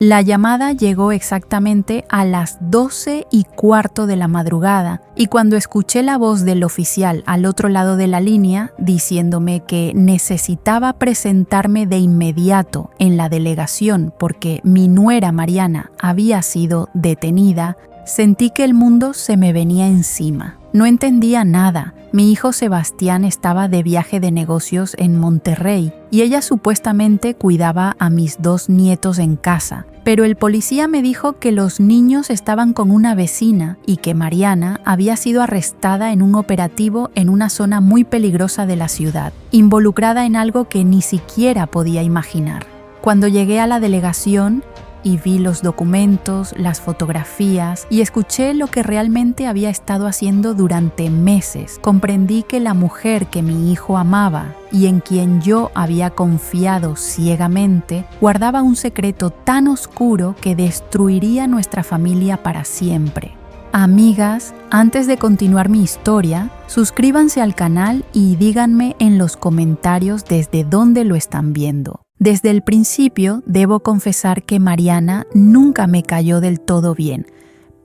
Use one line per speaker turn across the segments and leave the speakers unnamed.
La llamada llegó exactamente a las 12:15 de la madrugada y cuando escuché la voz del oficial al otro lado de la línea diciéndome que necesitaba presentarme de inmediato en la delegación porque mi nuera Mariana había sido detenida, sentí que el mundo se me venía encima. No entendía nada. Mi hijo Sebastián estaba de viaje de negocios en Monterrey y ella supuestamente cuidaba a mis 2 nietos en casa, pero el policía me dijo que los niños estaban con una vecina y que Mariana había sido arrestada en un operativo en una zona muy peligrosa de la ciudad, involucrada en algo que ni siquiera podía imaginar. Cuando llegué a la delegación y vi los documentos, las fotografías y escuché lo que realmente había estado haciendo durante meses, comprendí que la mujer que mi hijo amaba y en quien yo había confiado ciegamente, guardaba un secreto tan oscuro que destruiría nuestra familia para siempre. Amigas, antes de continuar mi historia, suscríbanse al canal y díganme en los comentarios desde dónde lo están viendo. Desde el principio, debo confesar que Mariana nunca me cayó del todo bien,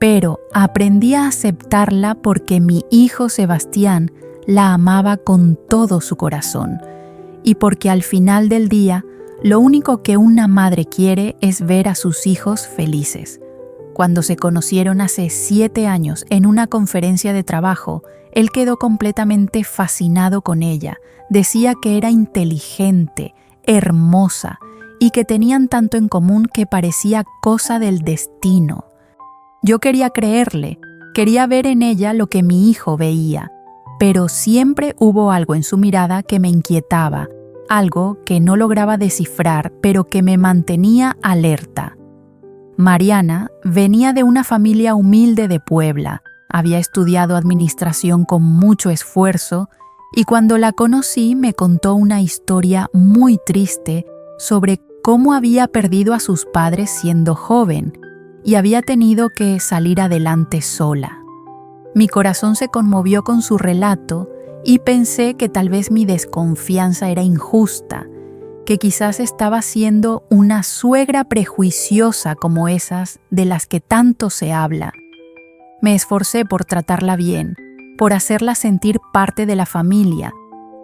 pero aprendí a aceptarla porque mi hijo Sebastián la amaba con todo su corazón y porque al final del día, lo único que una madre quiere es ver a sus hijos felices. Cuando se conocieron hace 7 años en una conferencia de trabajo, él quedó completamente fascinado con ella. Decía que era inteligente, hermosa y que tenían tanto en común que parecía cosa del destino. Yo quería creerle, quería ver en ella lo que mi hijo veía, pero siempre hubo algo en su mirada que me inquietaba, algo que no lograba descifrar, pero que me mantenía alerta. Mariana venía de una familia humilde de Puebla, había estudiado administración con mucho esfuerzo y cuando la conocí me contó una historia muy triste sobre cómo había perdido a sus padres siendo joven y había tenido que salir adelante sola. Mi corazón se conmovió con su relato y pensé que tal vez mi desconfianza era injusta, que quizás estaba siendo una suegra prejuiciosa como esas de las que tanto se habla. Me esforcé por tratarla bien, por hacerla sentir parte de la familia,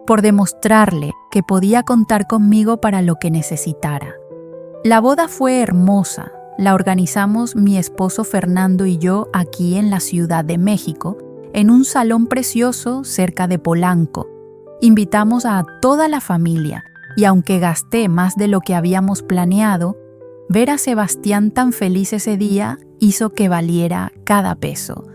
por demostrarle que podía contar conmigo para lo que necesitara. La boda fue hermosa, la organizamos mi esposo Fernando y yo aquí en la Ciudad de México, en un salón precioso cerca de Polanco. Invitamos a toda la familia y aunque gasté más de lo que habíamos planeado, ver a Sebastián tan feliz ese día hizo que valiera cada peso.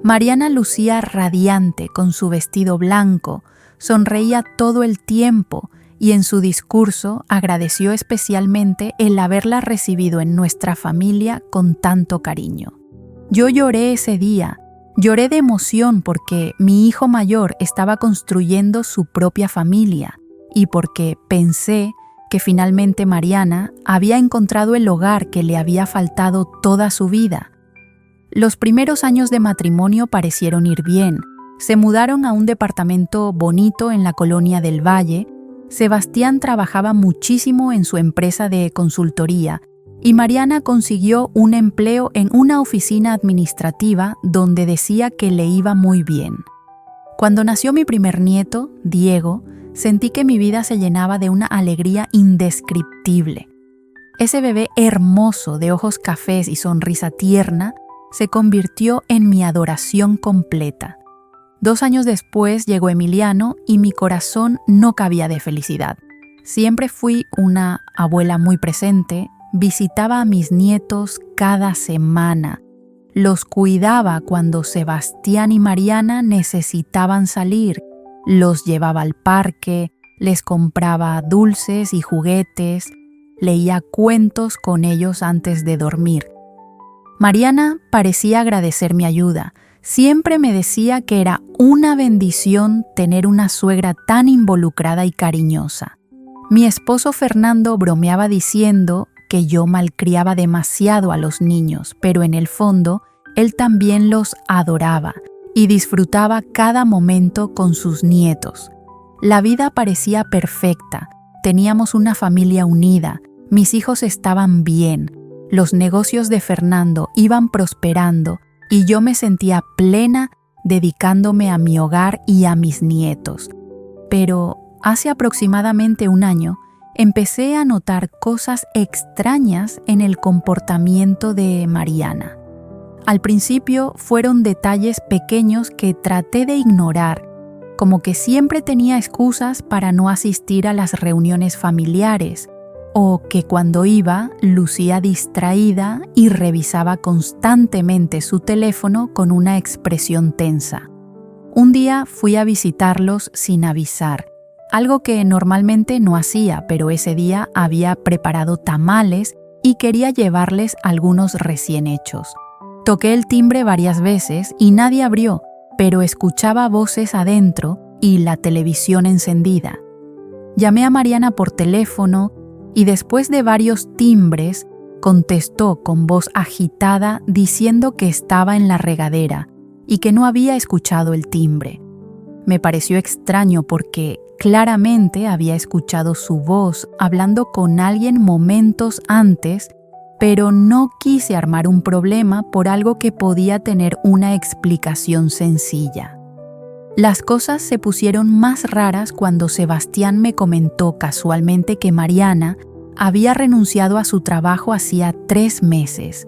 Mariana lucía radiante con su vestido blanco, sonreía todo el tiempo y en su discurso agradeció especialmente el haberla recibido en nuestra familia con tanto cariño. Yo lloré ese día, lloré de emoción porque mi hijo mayor estaba construyendo su propia familia y porque pensé que finalmente Mariana había encontrado el hogar que le había faltado toda su vida. Los primeros años de matrimonio parecieron ir bien. Se mudaron a un departamento bonito en la colonia del Valle. Sebastián trabajaba muchísimo en su empresa de consultoría y Mariana consiguió un empleo en una oficina administrativa donde decía que le iba muy bien. Cuando nació mi primer nieto, Diego, sentí que mi vida se llenaba de una alegría indescriptible. Ese bebé hermoso de ojos cafés y sonrisa tierna se convirtió en mi adoración completa. 2 años después llegó Emiliano y mi corazón no cabía de felicidad. Siempre fui una abuela muy presente, visitaba a mis nietos cada semana, los cuidaba cuando Sebastián y Mariana necesitaban salir, los llevaba al parque, les compraba dulces y juguetes, leía cuentos con ellos antes de dormir. Mariana parecía agradecer mi ayuda. Siempre me decía que era una bendición tener una suegra tan involucrada y cariñosa. Mi esposo Fernando bromeaba diciendo que yo malcriaba demasiado a los niños, pero en el fondo él también los adoraba y disfrutaba cada momento con sus nietos. La vida parecía perfecta, teníamos una familia unida, mis hijos estaban bien. Los negocios de Fernando iban prosperando y yo me sentía plena dedicándome a mi hogar y a mis nietos. Pero hace aproximadamente un año empecé a notar cosas extrañas en el comportamiento de Mariana. Al principio fueron detalles pequeños que traté de ignorar, como que siempre tenía excusas para no asistir a las reuniones familiares, o que cuando iba lucía distraída y revisaba constantemente su teléfono con una expresión tensa. Un día fui a visitarlos sin avisar, algo que normalmente no hacía, pero ese día había preparado tamales y quería llevarles algunos recién hechos. Toqué el timbre varias veces y nadie abrió, pero escuchaba voces adentro y la televisión encendida. Llamé a Mariana por teléfono y después de varios timbres contestó con voz agitada diciendo que estaba en la regadera y que no había escuchado el timbre. Me pareció extraño porque claramente había escuchado su voz hablando con alguien momentos antes, pero no quise armar un problema por algo que podía tener una explicación sencilla. Las cosas se pusieron más raras cuando Sebastián me comentó casualmente que Mariana había renunciado a su trabajo hacía 3 meses.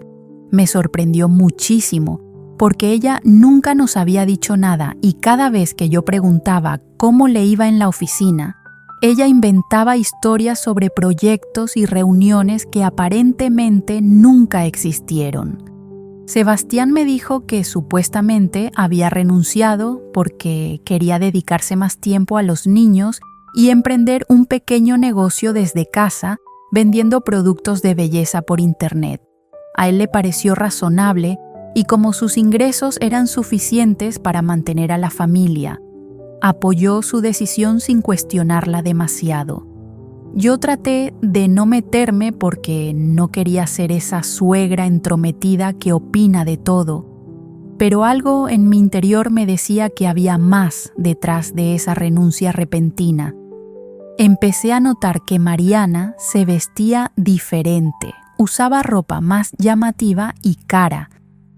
Me sorprendió muchísimo, porque ella nunca nos había dicho nada y cada vez que yo preguntaba cómo le iba en la oficina, ella inventaba historias sobre proyectos y reuniones que aparentemente nunca existieron. Sebastián me dijo que supuestamente había renunciado porque quería dedicarse más tiempo a los niños y emprender un pequeño negocio desde casa vendiendo productos de belleza por internet. A él le pareció razonable y como sus ingresos eran suficientes para mantener a la familia, apoyó su decisión sin cuestionarla demasiado. Yo traté de no meterme porque no quería ser esa suegra entrometida que opina de todo, pero algo en mi interior me decía que había más detrás de esa renuncia repentina. Empecé a notar que Mariana se vestía diferente, usaba ropa más llamativa y cara.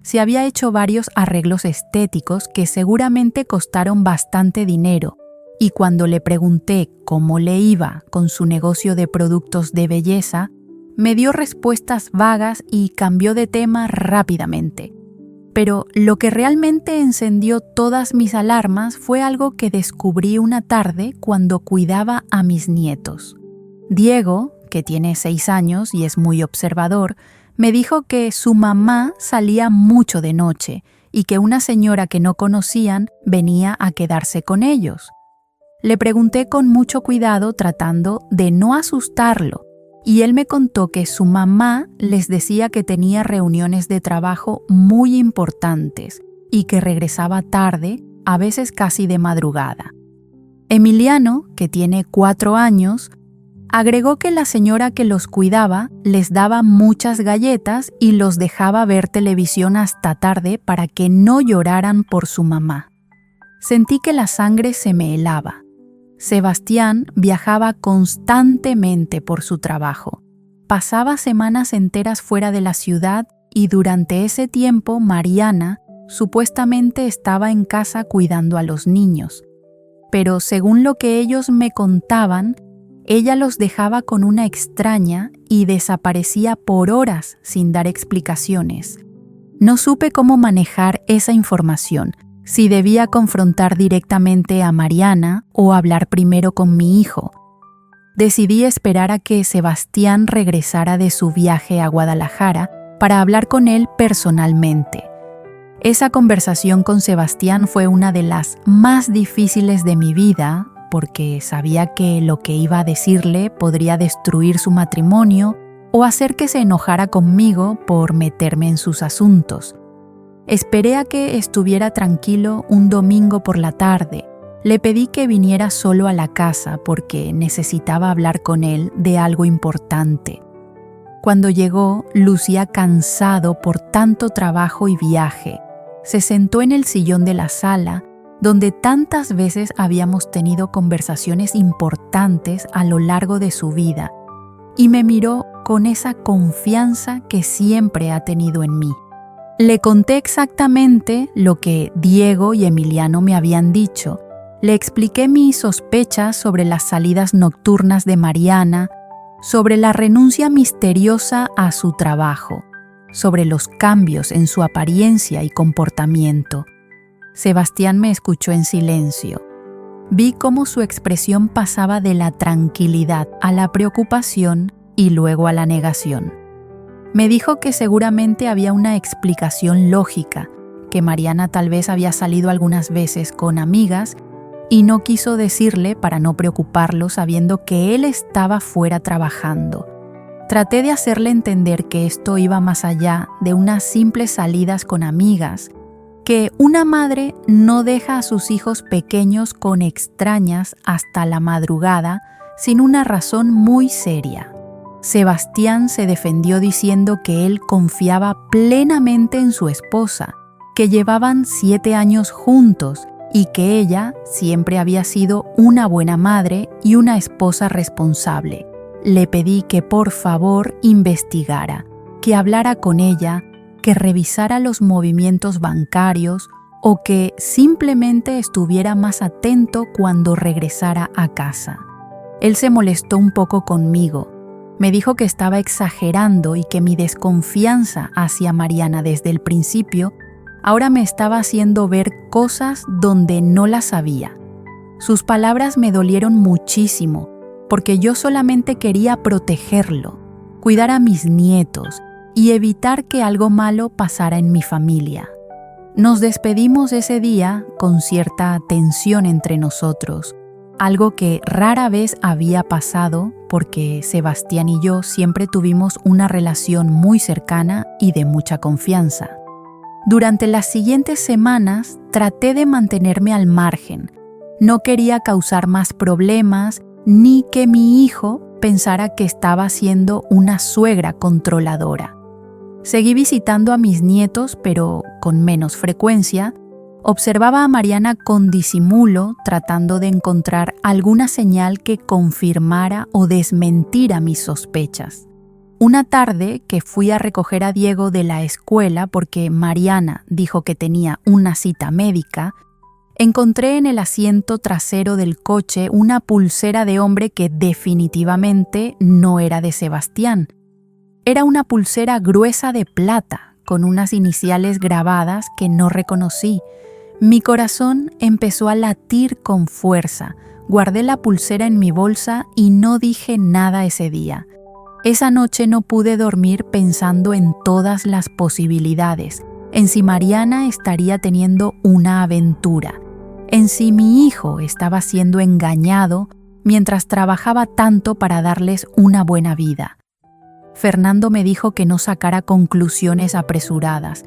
Se había hecho varios arreglos estéticos que seguramente costaron bastante dinero, y cuando le pregunté cómo le iba con su negocio de productos de belleza, me dio respuestas vagas y cambió de tema rápidamente. Pero lo que realmente encendió todas mis alarmas fue algo que descubrí una tarde cuando cuidaba a mis nietos. Diego, que tiene 6 años y es muy observador, me dijo que su mamá salía mucho de noche y que una señora que no conocían venía a quedarse con ellos. Le pregunté con mucho cuidado tratando de no asustarlo, y él me contó que su mamá les decía que tenía reuniones de trabajo muy importantes y que regresaba tarde, a veces casi de madrugada. Emiliano, que tiene 4 años, agregó que la señora que los cuidaba les daba muchas galletas y los dejaba ver televisión hasta tarde para que no lloraran por su mamá. Sentí que la sangre se me helaba. Sebastián viajaba constantemente por su trabajo. Pasaba semanas enteras fuera de la ciudad y durante ese tiempo Mariana supuestamente estaba en casa cuidando a los niños. Pero según lo que ellos me contaban, ella los dejaba con una extraña y desaparecía por horas sin dar explicaciones. No supe cómo manejar esa información, si debía confrontar directamente a Mariana o hablar primero con mi hijo. Decidí esperar a que Sebastián regresara de su viaje a Guadalajara para hablar con él personalmente. Esa conversación con Sebastián fue una de las más difíciles de mi vida, porque sabía que lo que iba a decirle podría destruir su matrimonio o hacer que se enojara conmigo por meterme en sus asuntos. Esperé a que estuviera tranquilo un domingo por la tarde. Le pedí que viniera solo a la casa porque necesitaba hablar con él de algo importante. Cuando llegó, lucía cansado por tanto trabajo y viaje. Se sentó en el sillón de la sala, donde tantas veces habíamos tenido conversaciones importantes a lo largo de su vida, y me miró con esa confianza que siempre ha tenido en mí. Le conté exactamente lo que Diego y Emiliano me habían dicho. Le expliqué mis sospechas sobre las salidas nocturnas de Mariana, sobre la renuncia misteriosa a su trabajo, sobre los cambios en su apariencia y comportamiento. Sebastián me escuchó en silencio. Vi cómo su expresión pasaba de la tranquilidad a la preocupación y luego a la negación. Me dijo que seguramente había una explicación lógica, que Mariana tal vez había salido algunas veces con amigas y no quiso decirle para no preocuparlo sabiendo que él estaba fuera trabajando. Traté de hacerle entender que esto iba más allá de unas simples salidas con amigas, que una madre no deja a sus hijos pequeños con extrañas hasta la madrugada sin una razón muy seria. Sebastián se defendió diciendo que él confiaba plenamente en su esposa, que llevaban 7 años juntos y que ella siempre había sido una buena madre y una esposa responsable. Le pedí que por favor investigara, que hablara con ella, que revisara los movimientos bancarios o que simplemente estuviera más atento cuando regresara a casa. Él se molestó un poco conmigo. Me dijo que estaba exagerando y que mi desconfianza hacia Mariana desde el principio ahora me estaba haciendo ver cosas donde no las había. Sus palabras me dolieron muchísimo porque yo solamente quería protegerlo, cuidar a mis nietos y evitar que algo malo pasara en mi familia. Nos despedimos ese día con cierta tensión entre nosotros, algo que rara vez había pasado porque Sebastián y yo siempre tuvimos una relación muy cercana y de mucha confianza. Durante las siguientes semanas traté de mantenerme al margen. No quería causar más problemas ni que mi hijo pensara que estaba siendo una suegra controladora. Seguí visitando a mis nietos, pero con menos frecuencia. Observaba a Mariana con disimulo, tratando de encontrar alguna señal que confirmara o desmentira mis sospechas. Una tarde que fui a recoger a Diego de la escuela porque Mariana dijo que tenía una cita médica, encontré en el asiento trasero del coche una pulsera de hombre que definitivamente no era de Sebastián. Era una pulsera gruesa de plata, con unas iniciales grabadas que no reconocí. Mi corazón empezó a latir con fuerza. Guardé la pulsera en mi bolsa y no dije nada ese día. Esa noche no pude dormir pensando en todas las posibilidades, en si Mariana estaría teniendo una aventura, en si mi hijo estaba siendo engañado mientras trabajaba tanto para darles una buena vida. Fernando me dijo que no sacara conclusiones apresuradas,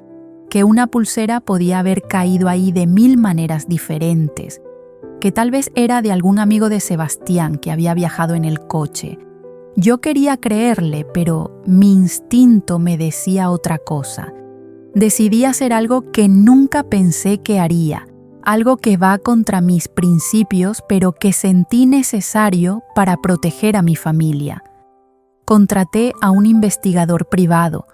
que una pulsera podía haber caído ahí de 1000 maneras diferentes, que tal vez era de algún amigo de Sebastián que había viajado en el coche. Yo quería creerle, pero mi instinto me decía otra cosa. Decidí hacer algo que nunca pensé que haría, algo que va contra mis principios, pero que sentí necesario para proteger a mi familia. Contraté a un investigador privado.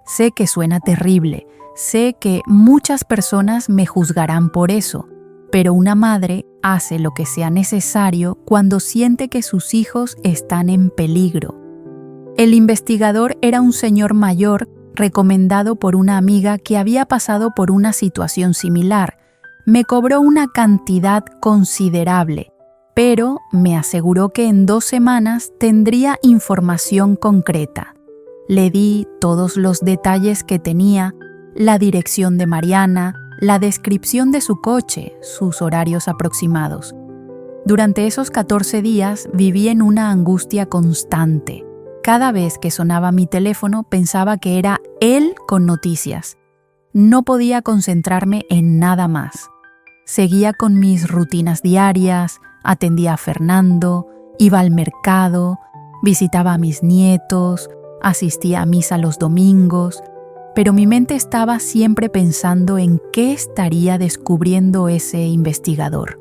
Sé que suena terrible, sé que muchas personas me juzgarán por eso, pero una madre hace lo que sea necesario cuando siente que sus hijos están en peligro. El investigador era un señor mayor recomendado por una amiga que había pasado por una situación similar. Me cobró una cantidad considerable, pero me aseguró que en 2 semanas tendría información concreta. Le di todos los detalles que tenía, la dirección de Mariana, la descripción de su coche, sus horarios aproximados. Durante esos 14 días viví en una angustia constante. Cada vez que sonaba mi teléfono pensaba que era él con noticias. No podía concentrarme en nada más. Seguía con mis rutinas diarias, atendía a Fernando, iba al mercado, visitaba a mis nietos, asistía a misa los domingos, pero mi mente estaba siempre pensando en qué estaría descubriendo ese investigador.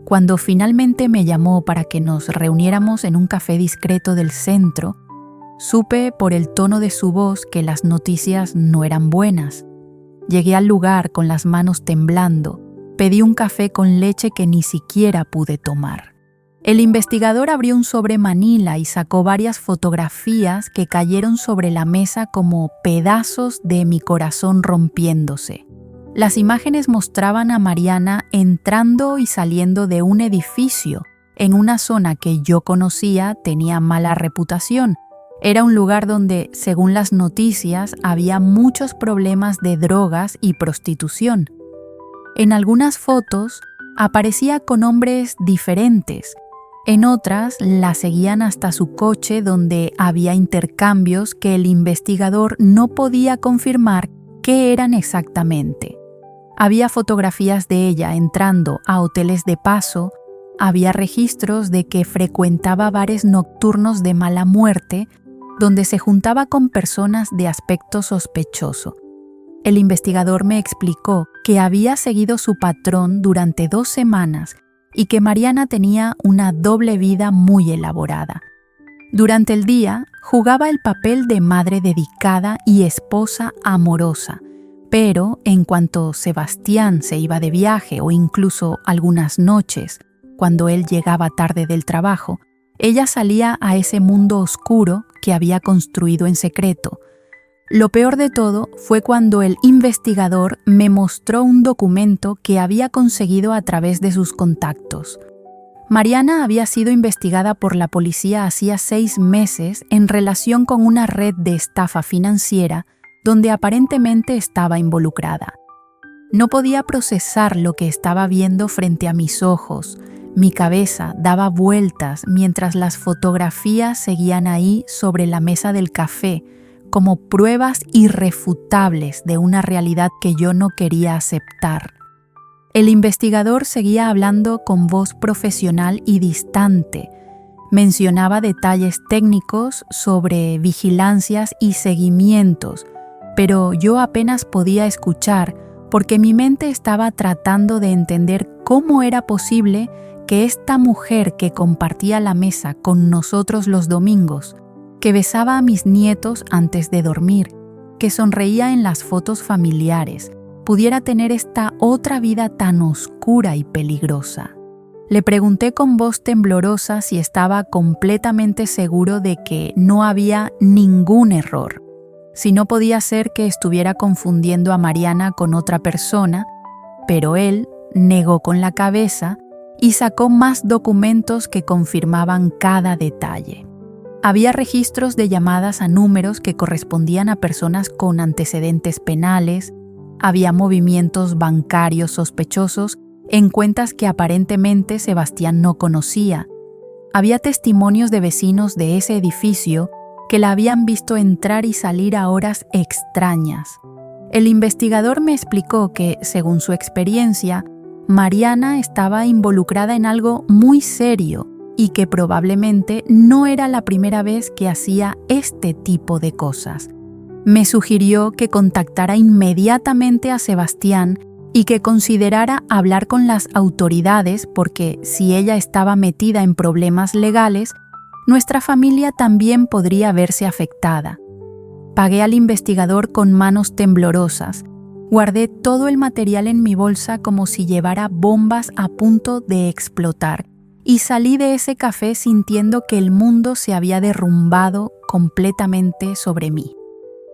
Cuando finalmente me llamó para que nos reuniéramos en un café discreto del centro, Supe por el tono de su voz que las noticias no eran buenas. Llegué al lugar con las manos temblando. Pedí un café con leche que ni siquiera pude tomar. El investigador abrió un sobre manila y sacó varias fotografías que cayeron sobre la mesa como pedazos de mi corazón rompiéndose. Las imágenes mostraban a Mariana entrando y saliendo de un edificio en una zona que yo conocía tenía mala reputación. Era un lugar donde, según las noticias, había muchos problemas de drogas y prostitución. En algunas fotos aparecía con hombres diferentes. En otras la seguían hasta su coche, donde había intercambios que el investigador no podía confirmar qué eran exactamente. Había fotografías de ella entrando a hoteles de paso, había registros de que frecuentaba bares nocturnos de mala muerte, donde se juntaba con personas de aspecto sospechoso. El investigador me explicó que había seguido su patrón durante 2 semanas y que Mariana tenía una doble vida muy elaborada. Durante el día, jugaba el papel de madre dedicada y esposa amorosa, pero en cuanto Sebastián se iba de viaje o incluso algunas noches, cuando él llegaba tarde del trabajo, ella salía a ese mundo oscuro que había construido en secreto. Lo peor de todo fue cuando el investigador me mostró un documento que había conseguido a través de sus contactos. Mariana había sido investigada por la policía hacía 6 meses en relación con una red de estafa financiera donde aparentemente estaba involucrada. No podía procesar lo que estaba viendo frente a mis ojos. Mi cabeza daba vueltas mientras las fotografías seguían ahí sobre la mesa del café, como pruebas irrefutables de una realidad que yo no quería aceptar. El investigador seguía hablando con voz profesional y distante. Mencionaba detalles técnicos sobre vigilancias y seguimientos, pero yo apenas podía escuchar porque mi mente estaba tratando de entender cómo era posible que esta mujer que compartía la mesa con nosotros los domingos, que besaba a mis nietos antes de dormir, que sonreía en las fotos familiares, pudiera tener esta otra vida tan oscura y peligrosa. Le pregunté con voz temblorosa si estaba completamente seguro de que no había ningún error, si no podía ser que estuviera confundiendo a Mariana con otra persona, pero él negó con la cabeza y sacó más documentos que confirmaban cada detalle. Había registros de llamadas a números que correspondían a personas con antecedentes penales, había movimientos bancarios sospechosos en cuentas que aparentemente Sebastián no conocía. Había testimonios de vecinos de ese edificio que la habían visto entrar y salir a horas extrañas. El investigador me explicó que, según su experiencia, Mariana estaba involucrada en algo muy serio y que probablemente no era la primera vez que hacía este tipo de cosas. Me sugirió que contactara inmediatamente a Sebastián y que considerara hablar con las autoridades porque si ella estaba metida en problemas legales, nuestra familia también podría verse afectada. Pagué al investigador con manos temblorosas. Guardé todo el material en mi bolsa como si llevara bombas a punto de explotar y salí de ese café sintiendo que el mundo se había derrumbado completamente sobre mí.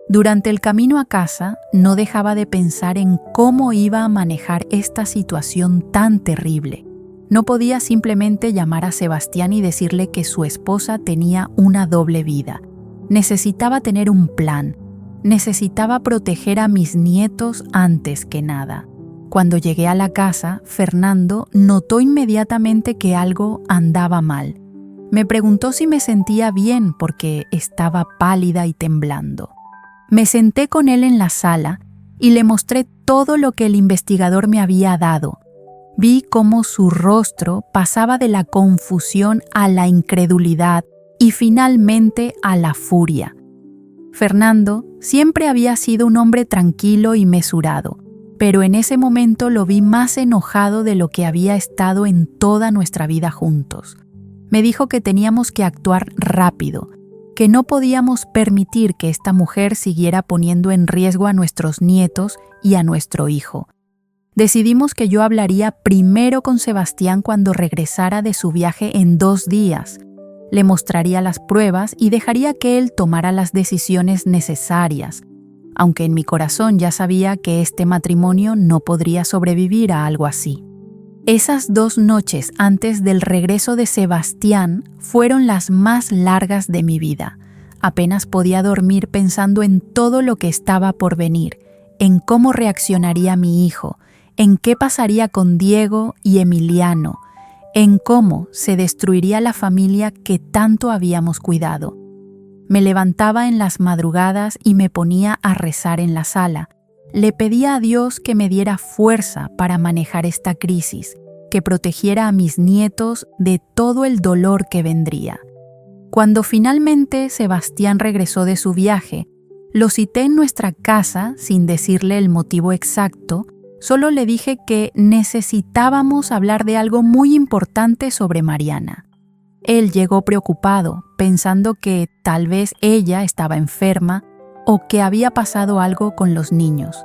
Durante el camino a casa no dejaba de pensar en cómo iba a manejar esta situación tan terrible. No podía simplemente llamar a Sebastián y decirle que su esposa tenía una doble vida. Necesitaba tener un plan. Necesitaba proteger a mis nietos antes que nada. Cuando llegué a la casa, Fernando notó inmediatamente que algo andaba mal. Me preguntó si me sentía bien porque estaba pálida y temblando. Me senté con él en la sala y le mostré todo lo que el investigador me había dado. Vi cómo su rostro pasaba de la confusión a la incredulidad y finalmente a la furia. Fernando siempre había sido un hombre tranquilo y mesurado, pero en ese momento lo vi más enojado de lo que había estado en toda nuestra vida juntos. Me dijo que teníamos que actuar rápido, que no podíamos permitir que esta mujer siguiera poniendo en riesgo a nuestros nietos y a nuestro hijo. Decidimos que yo hablaría primero con Sebastián cuando regresara de su viaje en 2 días. Le mostraría las pruebas y dejaría que él tomara las decisiones necesarias, aunque en mi corazón ya sabía que este matrimonio no podría sobrevivir a algo así. Esas 2 noches antes del regreso de Sebastián fueron las más largas de mi vida. Apenas podía dormir pensando en todo lo que estaba por venir, en cómo reaccionaría mi hijo, en qué pasaría con Diego y Emiliano, en cómo se destruiría la familia que tanto habíamos cuidado. Me levantaba en las madrugadas y me ponía a rezar en la sala. Le pedía a Dios que me diera fuerza para manejar esta crisis, que protegiera a mis nietos de todo el dolor que vendría. Cuando finalmente Sebastián regresó de su viaje, lo cité en nuestra casa sin decirle el motivo exacto. Solo le dije que necesitábamos hablar de algo muy importante sobre Mariana. Él llegó preocupado, pensando que tal vez ella estaba enferma o que había pasado algo con los niños.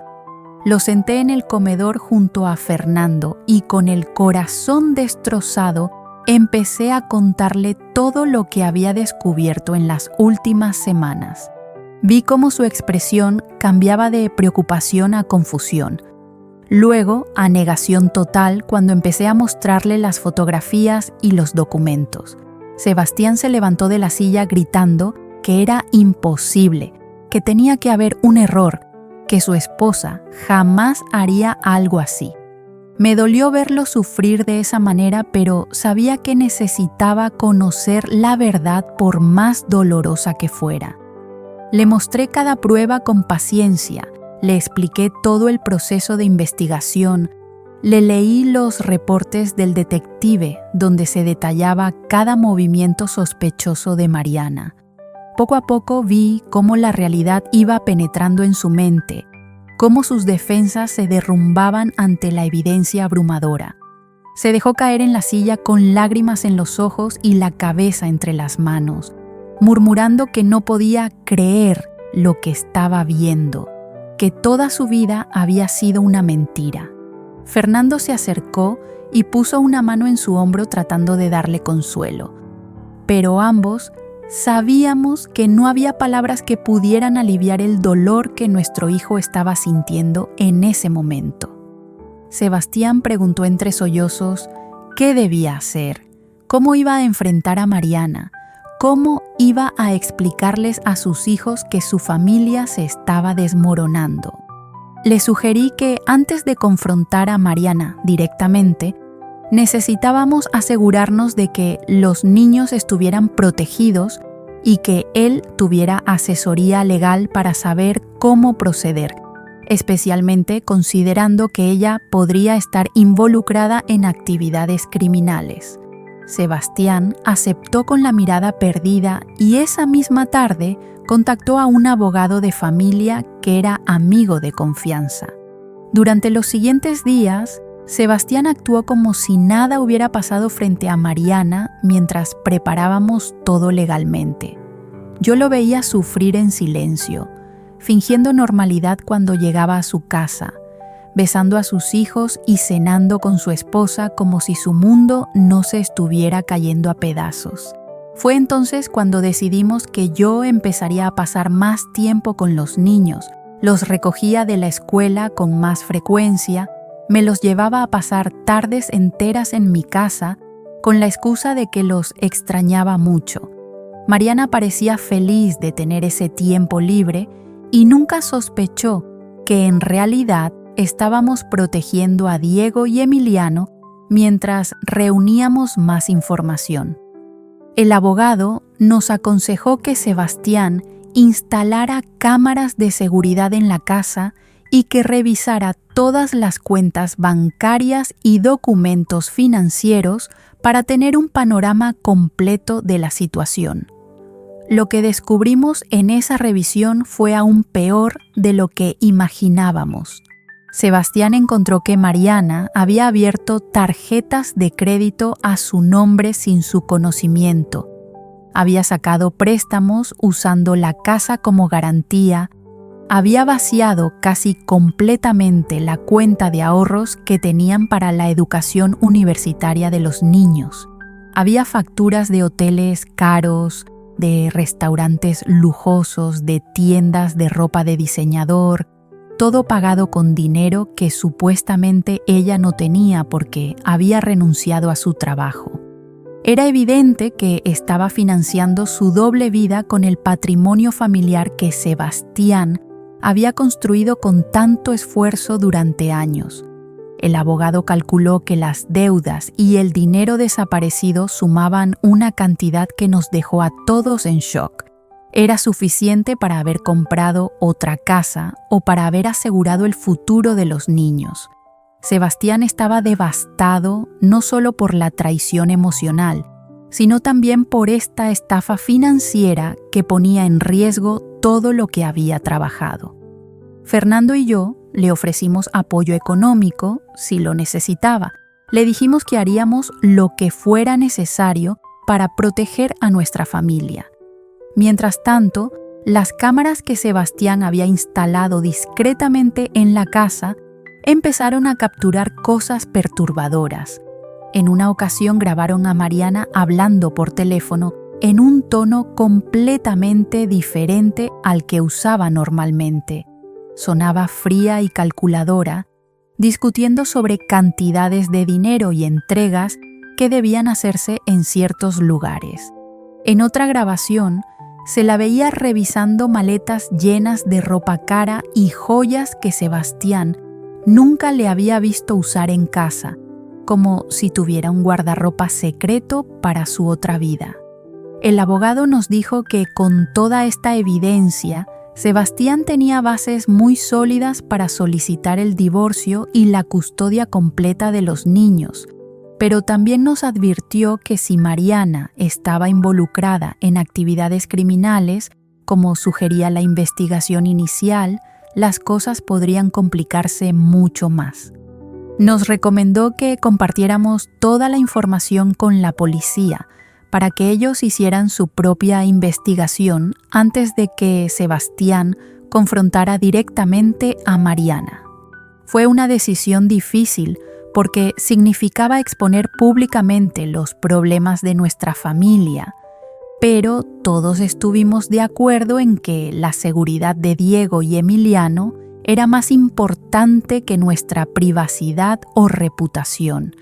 Lo senté en el comedor junto a Fernando y con el corazón destrozado empecé a contarle todo lo que había descubierto en las últimas semanas. Vi cómo su expresión cambiaba de preocupación a confusión. Luego, a negación total cuando empecé a mostrarle las fotografías y los documentos. Sebastián se levantó de la silla gritando que era imposible, que tenía que haber un error, que su esposa jamás haría algo así. Me dolió verlo sufrir de esa manera, pero sabía que necesitaba conocer la verdad por más dolorosa que fuera. Le mostré cada prueba con paciencia. Le expliqué todo el proceso de investigación, le leí los reportes del detective donde se detallaba cada movimiento sospechoso de Mariana. Poco a poco vi cómo la realidad iba penetrando en su mente, cómo sus defensas se derrumbaban ante la evidencia abrumadora. Se dejó caer en la silla con lágrimas en los ojos y la cabeza entre las manos, murmurando que no podía creer lo que estaba viendo, que toda su vida había sido una mentira. Fernando se acercó y puso una mano en su hombro tratando de darle consuelo. Pero ambos sabíamos que no había palabras que pudieran aliviar el dolor que nuestro hijo estaba sintiendo en ese momento. Sebastián preguntó entre sollozos qué debía hacer, cómo iba a enfrentar a Mariana, cómo iba a explicarles a sus hijos que su familia se estaba desmoronando. Le sugerí que antes de confrontar a Mariana directamente, necesitábamos asegurarnos de que los niños estuvieran protegidos y que él tuviera asesoría legal para saber cómo proceder, especialmente considerando que ella podría estar involucrada en actividades criminales. Sebastián aceptó con la mirada perdida y esa misma tarde contactó a un abogado de familia que era amigo de confianza. Durante los siguientes días, Sebastián actuó como si nada hubiera pasado frente a Mariana mientras preparábamos todo legalmente. Yo lo veía sufrir en silencio, fingiendo normalidad cuando llegaba a su casa, besando a sus hijos y cenando con su esposa como si su mundo no se estuviera cayendo a pedazos. Fue entonces cuando decidimos que yo empezaría a pasar más tiempo con los niños, los recogía de la escuela con más frecuencia, me los llevaba a pasar tardes enteras en mi casa con la excusa de que los extrañaba mucho. Mariana parecía feliz de tener ese tiempo libre y nunca sospechó que en realidad estábamos protegiendo a Diego y Emiliano mientras reuníamos más información. El abogado nos aconsejó que Sebastián instalara cámaras de seguridad en la casa y que revisara todas las cuentas bancarias y documentos financieros para tener un panorama completo de la situación. Lo que descubrimos en esa revisión fue aún peor de lo que imaginábamos. Sebastián encontró que Mariana había abierto tarjetas de crédito a su nombre sin su conocimiento. Había sacado préstamos usando la casa como garantía, había vaciado casi completamente la cuenta de ahorros que tenían para la educación universitaria de los niños. Había facturas de hoteles caros, de restaurantes lujosos, de tiendas de ropa de diseñador, todo pagado con dinero que supuestamente ella no tenía porque había renunciado a su trabajo. Era evidente que estaba financiando su doble vida con el patrimonio familiar que Sebastián había construido con tanto esfuerzo durante años. El abogado calculó que las deudas y el dinero desaparecido sumaban una cantidad que nos dejó a todos en shock. Era suficiente para haber comprado otra casa o para haber asegurado el futuro de los niños. Sebastián estaba devastado no solo por la traición emocional, sino también por esta estafa financiera que ponía en riesgo todo lo que había trabajado. Fernando y yo le ofrecimos apoyo económico si lo necesitaba. Le dijimos que haríamos lo que fuera necesario para proteger a nuestra familia. Mientras tanto, las cámaras que Sebastián había instalado discretamente en la casa empezaron a capturar cosas perturbadoras. En una ocasión grabaron a Mariana hablando por teléfono en un tono completamente diferente al que usaba normalmente. Sonaba fría y calculadora, discutiendo sobre cantidades de dinero y entregas que debían hacerse en ciertos lugares. En otra grabación, se la veía revisando maletas llenas de ropa cara y joyas que Sebastián nunca le había visto usar en casa, como si tuviera un guardarropa secreto para su otra vida. El abogado nos dijo que con toda esta evidencia, Sebastián tenía bases muy sólidas para solicitar el divorcio y la custodia completa de los niños, pero también nos advirtió que si Mariana estaba involucrada en actividades criminales, como sugería la investigación inicial, las cosas podrían complicarse mucho más. Nos recomendó que compartiéramos toda la información con la policía para que ellos hicieran su propia investigación antes de que Sebastián confrontara directamente a Mariana. Fue una decisión difícil porque significaba exponer públicamente los problemas de nuestra familia, pero todos estuvimos de acuerdo en que la seguridad de Diego y Emiliano era más importante que nuestra privacidad o reputación.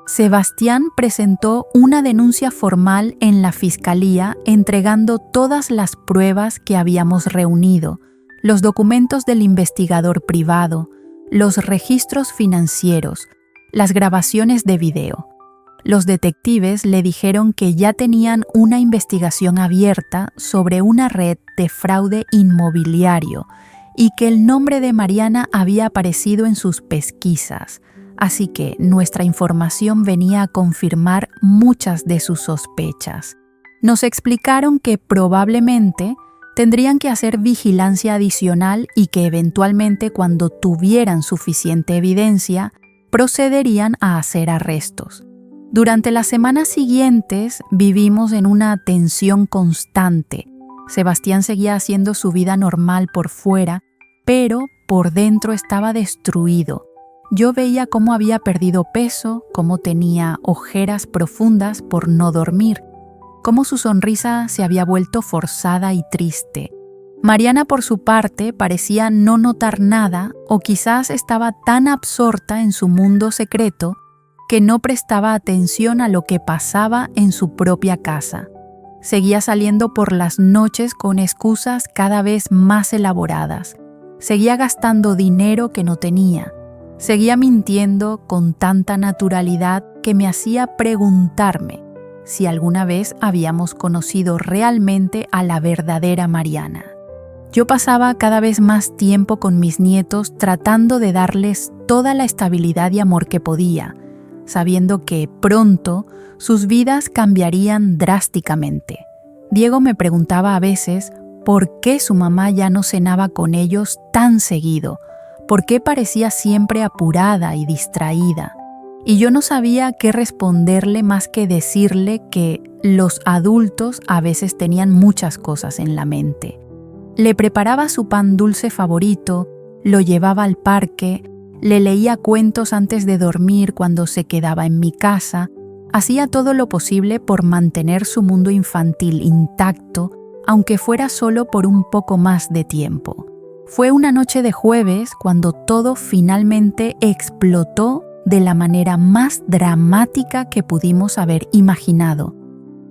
Sebastián presentó una denuncia formal en la fiscalía entregando todas las pruebas que habíamos reunido, los documentos del investigador privado, los registros financieros, las grabaciones de video. Los detectives le dijeron que ya tenían una investigación abierta sobre una red de fraude inmobiliario y que el nombre de Mariana había aparecido en sus pesquisas, así que nuestra información venía a confirmar muchas de sus sospechas. Nos explicaron que probablemente tendrían que hacer vigilancia adicional y que eventualmente cuando tuvieran suficiente evidencia, procederían a hacer arrestos. Durante las semanas siguientes vivimos en una tensión constante. Sebastián seguía haciendo su vida normal por fuera, pero por dentro estaba destruido. Yo veía cómo había perdido peso, cómo tenía ojeras profundas por no dormir, cómo su sonrisa se había vuelto forzada y triste. Mariana, por su parte, parecía no notar nada o quizás estaba tan absorta en su mundo secreto que no prestaba atención a lo que pasaba en su propia casa. Seguía saliendo por las noches con excusas cada vez más elaboradas. Seguía gastando dinero que no tenía. Seguía mintiendo con tanta naturalidad que me hacía preguntarme si alguna vez habíamos conocido realmente a la verdadera Mariana. Yo pasaba cada vez más tiempo con mis nietos tratando de darles toda la estabilidad y amor que podía, sabiendo que pronto sus vidas cambiarían drásticamente. Diego me preguntaba a veces por qué su mamá ya no cenaba con ellos tan seguido, por qué parecía siempre apurada y distraída. Y yo no sabía qué responderle más que decirle que los adultos a veces tenían muchas cosas en la mente. Le preparaba su pan dulce favorito, lo llevaba al parque, le leía cuentos antes de dormir cuando se quedaba en mi casa, hacía todo lo posible por mantener su mundo infantil intacto, aunque fuera solo por un poco más de tiempo. Fue una noche de jueves cuando todo finalmente explotó de la manera más dramática que pudimos haber imaginado.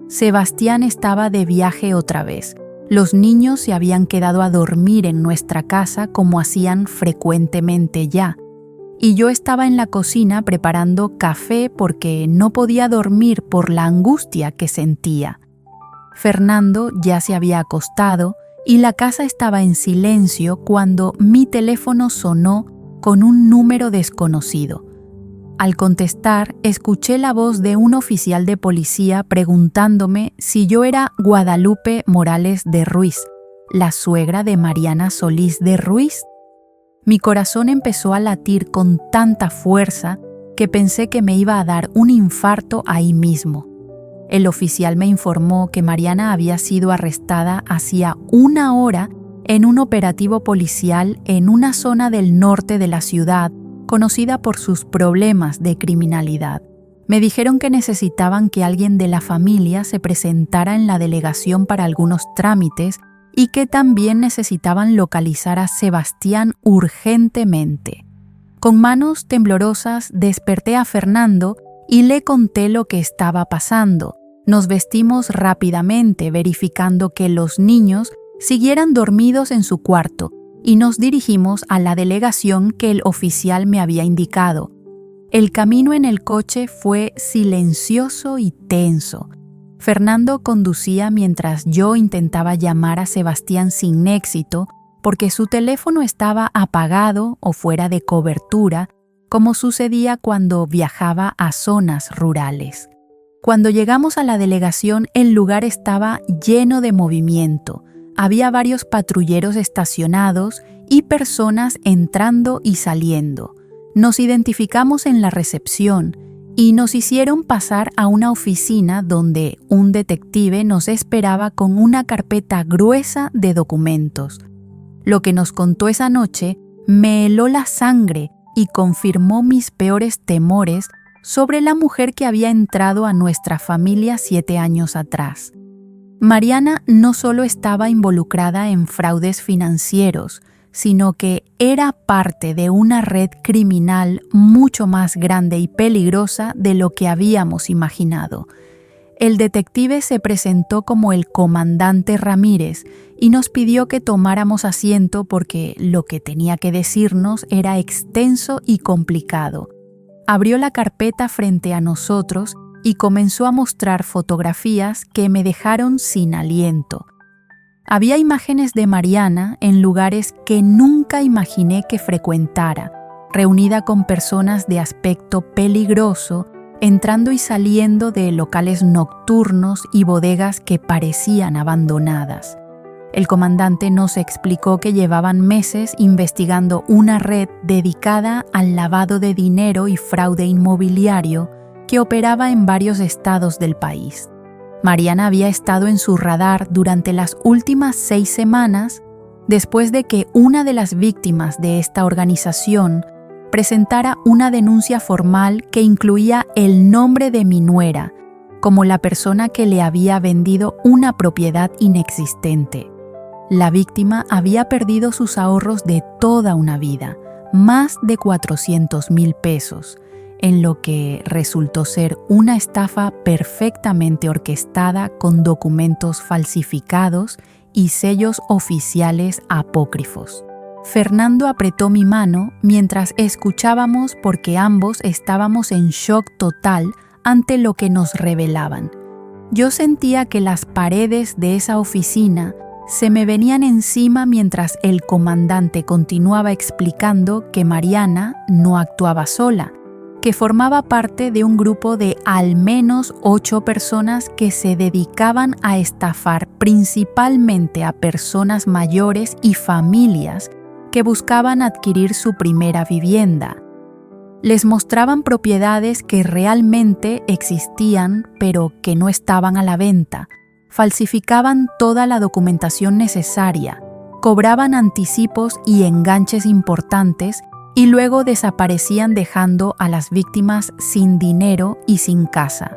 Sebastián estaba de viaje otra vez. Los niños se habían quedado a dormir en nuestra casa como hacían frecuentemente ya, y yo estaba en la cocina preparando café porque no podía dormir por la angustia que sentía. Fernando ya se había acostado y la casa estaba en silencio cuando mi teléfono sonó con un número desconocido. Al contestar, escuché la voz de un oficial de policía preguntándome si yo era Guadalupe Morales de Ruiz, la suegra de Mariana Solís de Ruiz. Mi corazón empezó a latir con tanta fuerza que pensé que me iba a dar un infarto ahí mismo. El oficial me informó que Mariana había sido arrestada hacía 1 hora en un operativo policial en una zona del norte de la ciudad conocida por sus problemas de criminalidad. Me dijeron que necesitaban que alguien de la familia se presentara en la delegación para algunos trámites y que también necesitaban localizar a Sebastián urgentemente. Con manos temblorosas desperté a Fernando y le conté lo que estaba pasando. Nos vestimos rápidamente, verificando que los niños siguieran dormidos en su cuarto, y nos dirigimos a la delegación que el oficial me había indicado. El camino en el coche fue silencioso y tenso. Fernando conducía mientras yo intentaba llamar a Sebastián sin éxito porque su teléfono estaba apagado o fuera de cobertura, como sucedía cuando viajaba a zonas rurales. Cuando llegamos a la delegación, el lugar estaba lleno de movimiento. Había varios patrulleros estacionados y personas entrando y saliendo. Nos identificamos en la recepción y nos hicieron pasar a una oficina donde un detective nos esperaba con una carpeta gruesa de documentos. Lo que nos contó esa noche me heló la sangre y confirmó mis peores temores sobre la mujer que había entrado a nuestra familia 7 años atrás. Mariana no solo estaba involucrada en fraudes financieros, sino que era parte de una red criminal mucho más grande y peligrosa de lo que habíamos imaginado. El detective se presentó como el comandante Ramírez y nos pidió que tomáramos asiento porque lo que tenía que decirnos era extenso y complicado. Abrió la carpeta frente a nosotros y comenzó a mostrar fotografías que me dejaron sin aliento. Había imágenes de Mariana en lugares que nunca imaginé que frecuentara, reunida con personas de aspecto peligroso, entrando y saliendo de locales nocturnos y bodegas que parecían abandonadas. El comandante nos explicó que llevaban meses investigando una red dedicada al lavado de dinero y fraude inmobiliario que operaba en varios estados del país. Mariana había estado en su radar durante las últimas 6 semanas después de que una de las víctimas de esta organización presentara una denuncia formal que incluía el nombre de mi nuera como la persona que le había vendido una propiedad inexistente. La víctima había perdido sus ahorros de toda una vida, más de 400,000 pesos, en lo que resultó ser una estafa perfectamente orquestada con documentos falsificados y sellos oficiales apócrifos. Fernando apretó mi mano mientras escuchábamos porque ambos estábamos en shock total ante lo que nos revelaban. Yo sentía que las paredes de esa oficina se me venían encima mientras el comandante continuaba explicando que Mariana no actuaba sola, que formaba parte de un grupo de al menos 8 personas que se dedicaban a estafar principalmente a personas mayores y familias que buscaban adquirir su primera vivienda. Les mostraban propiedades que realmente existían, pero que no estaban a la venta. Falsificaban toda la documentación necesaria, cobraban anticipos y enganches importantes y luego desaparecían dejando a las víctimas sin dinero y sin casa.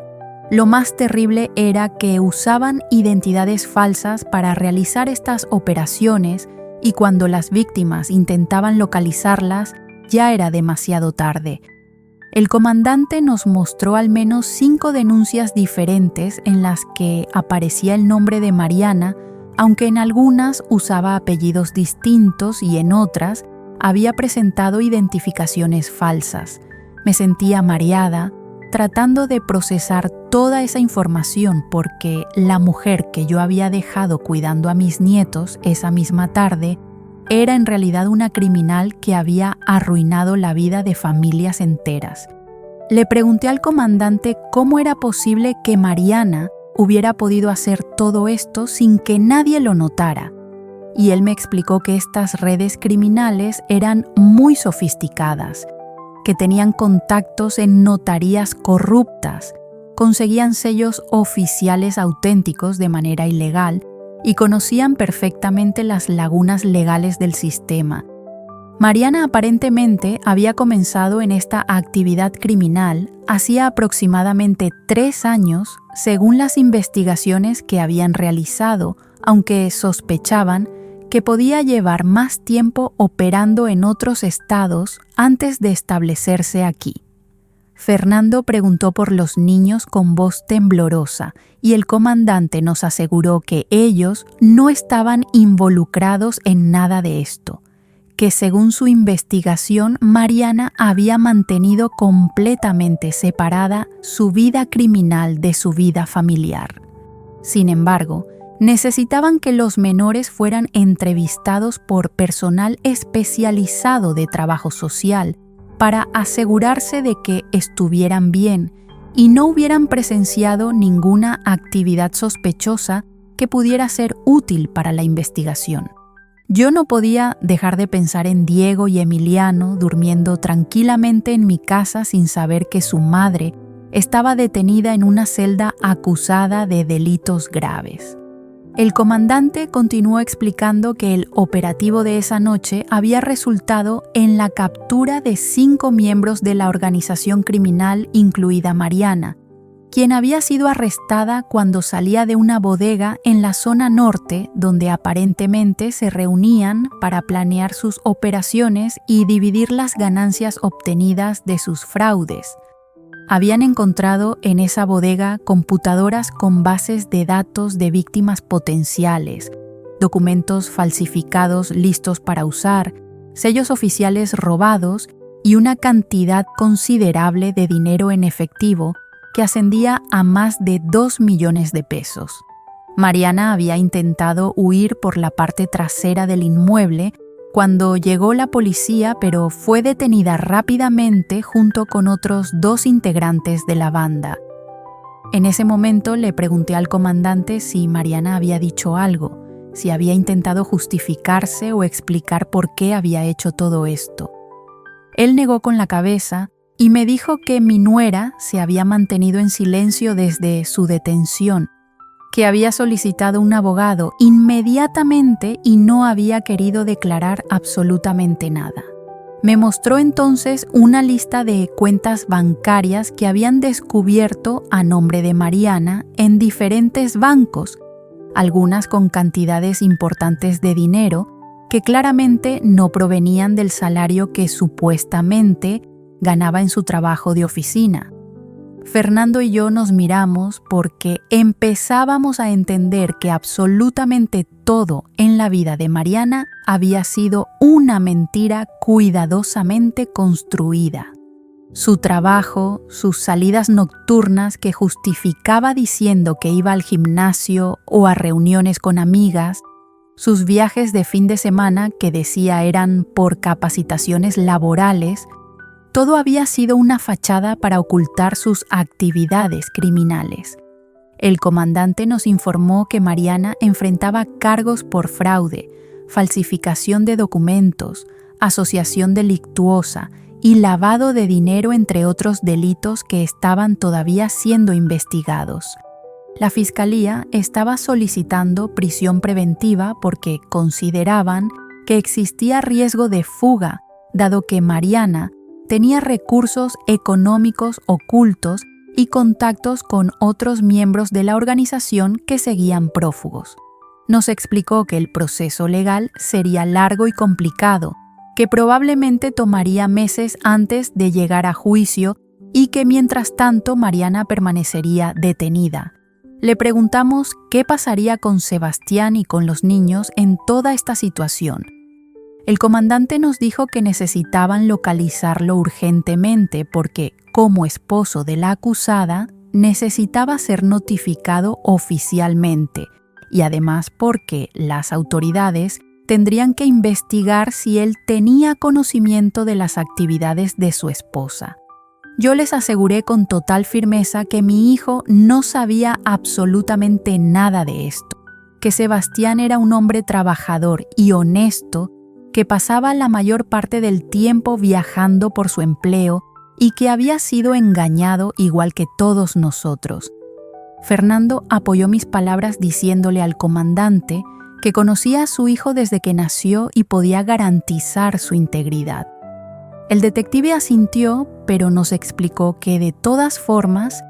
Lo más terrible era que usaban identidades falsas para realizar estas operaciones y cuando las víctimas intentaban localizarlas, ya era demasiado tarde. El comandante nos mostró al menos 5 denuncias diferentes en las que aparecía el nombre de Mariana, aunque en algunas usaba apellidos distintos y en otras había presentado identificaciones falsas. Me sentía mareada, tratando de procesar toda esa información porque la mujer que yo había dejado cuidando a mis nietos esa misma tarde era en realidad una criminal que había arruinado la vida de familias enteras. Le pregunté al comandante cómo era posible que Mariana hubiera podido hacer todo esto sin que nadie lo notara, y él me explicó que estas redes criminales eran muy sofisticadas, que tenían contactos en notarías corruptas, conseguían sellos oficiales auténticos de manera ilegal y conocían perfectamente las lagunas legales del sistema. Mariana aparentemente había comenzado en esta actividad criminal hacía aproximadamente 3 años, según las investigaciones que habían realizado, aunque sospechaban que podía llevar más tiempo operando en otros estados antes de establecerse aquí. Fernando preguntó por los niños con voz temblorosa y el comandante nos aseguró que ellos no estaban involucrados en nada de esto, que según su investigación Mariana había mantenido completamente separada su vida criminal de su vida familiar. Sin embargo, necesitaban que los menores fueran entrevistados por personal especializado de trabajo social para asegurarse de que estuvieran bien y no hubieran presenciado ninguna actividad sospechosa que pudiera ser útil para la investigación. Yo no podía dejar de pensar en Diego y Emiliano durmiendo tranquilamente en mi casa sin saber que su madre estaba detenida en una celda acusada de delitos graves. El comandante continuó explicando que el operativo de esa noche había resultado en la captura de 5 miembros de la organización criminal, incluida Mariana, quien había sido arrestada cuando salía de una bodega en la zona norte, donde aparentemente se reunían para planear sus operaciones y dividir las ganancias obtenidas de sus fraudes. Habían encontrado en esa bodega computadoras con bases de datos de víctimas potenciales, documentos falsificados listos para usar, sellos oficiales robados y una cantidad considerable de dinero en efectivo que ascendía a más de 2 millones de pesos. Mariana había intentado huir por la parte trasera del inmueble cuando llegó la policía, pero fue detenida rápidamente junto con otros 2 integrantes de la banda. En ese momento le pregunté al comandante si Mariana había dicho algo, si había intentado justificarse o explicar por qué había hecho todo esto. Él negó con la cabeza y me dijo que mi nuera se había mantenido en silencio desde su detención, que había solicitado un abogado inmediatamente y no había querido declarar absolutamente nada. Me mostró entonces una lista de cuentas bancarias que habían descubierto a nombre de Mariana en diferentes bancos, algunas con cantidades importantes de dinero que claramente no provenían del salario que supuestamente ganaba en su trabajo de oficina. Fernando y yo nos miramos porque empezábamos a entender que absolutamente todo en la vida de Mariana había sido una mentira cuidadosamente construida. Su trabajo, sus salidas nocturnas que justificaba diciendo que iba al gimnasio o a reuniones con amigas, sus viajes de fin de semana que decía eran por capacitaciones laborales, todo había sido una fachada para ocultar sus actividades criminales. El comandante nos informó que Mariana enfrentaba cargos por fraude, falsificación de documentos, asociación delictuosa y lavado de dinero, entre otros delitos que estaban todavía siendo investigados. La Fiscalía estaba solicitando prisión preventiva porque consideraban que existía riesgo de fuga, dado que Mariana tenía recursos económicos ocultos y contactos con otros miembros de la organización que seguían prófugos. Nos explicó que el proceso legal sería largo y complicado, que probablemente tomaría meses antes de llegar a juicio y que mientras tanto Mariana permanecería detenida. Le preguntamos qué pasaría con Sebastián y con los niños en toda esta situación. El comandante nos dijo que necesitaban localizarlo urgentemente porque, como esposo de la acusada, necesitaba ser notificado oficialmente y además porque las autoridades tendrían que investigar si él tenía conocimiento de las actividades de su esposa. Yo les aseguré con total firmeza que mi hijo no sabía absolutamente nada de esto, que Sebastián era un hombre trabajador y honesto que pasaba la mayor parte del tiempo viajando por su empleo y que había sido engañado igual que todos nosotros. Fernando apoyó mis palabras diciéndole al comandante que conocía a su hijo desde que nació y podía garantizar su integridad. El detective asintió, pero nos explicó que de todas formas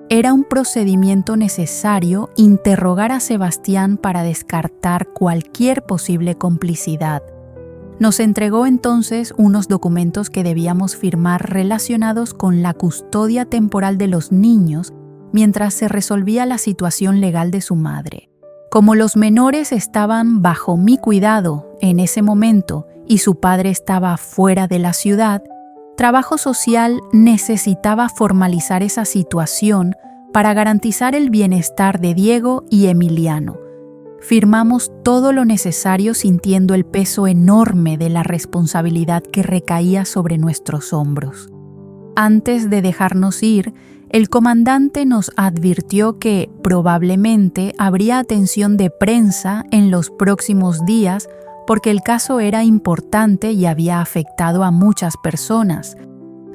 era un procedimiento necesario interrogar a Sebastián para descartar cualquier posible complicidad. Nos entregó entonces unos documentos que debíamos firmar relacionados con la custodia temporal de los niños mientras se resolvía la situación legal de su madre. Como los menores estaban bajo mi cuidado en ese momento y su padre estaba fuera de la ciudad, Trabajo Social necesitaba formalizar esa situación para garantizar el bienestar de Diego y Emiliano. Firmamos todo lo necesario sintiendo el peso enorme de la responsabilidad que recaía sobre nuestros hombros. Antes de dejarnos ir, el comandante nos advirtió que probablemente habría atención de prensa en los próximos días porque el caso era importante y había afectado a muchas personas.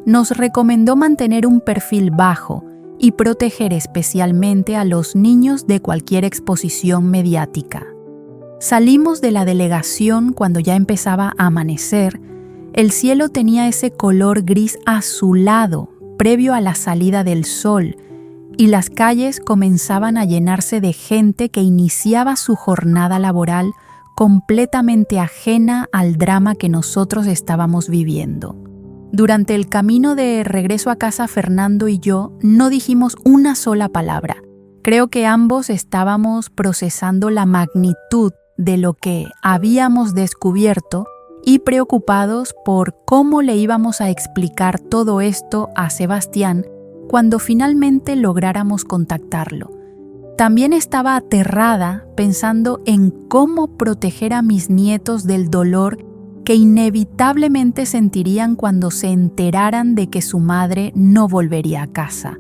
Nos recomendó mantener un perfil bajo y proteger especialmente a los niños de cualquier exposición mediática. Salimos de la delegación cuando ya empezaba a amanecer. El cielo tenía ese color gris azulado previo a la salida del sol y las calles comenzaban a llenarse de gente que iniciaba su jornada laboral completamente ajena al drama que nosotros estábamos viviendo. Durante el camino de regreso a casa, Fernando y yo no dijimos una sola palabra. Creo que ambos estábamos procesando la magnitud de lo que habíamos descubierto y preocupados por cómo le íbamos a explicar todo esto a Sebastián cuando finalmente lográramos contactarlo. También estaba aterrada pensando en cómo proteger a mis nietos del dolor que inevitablemente sentirían cuando se enteraran de que su madre no volvería a casa.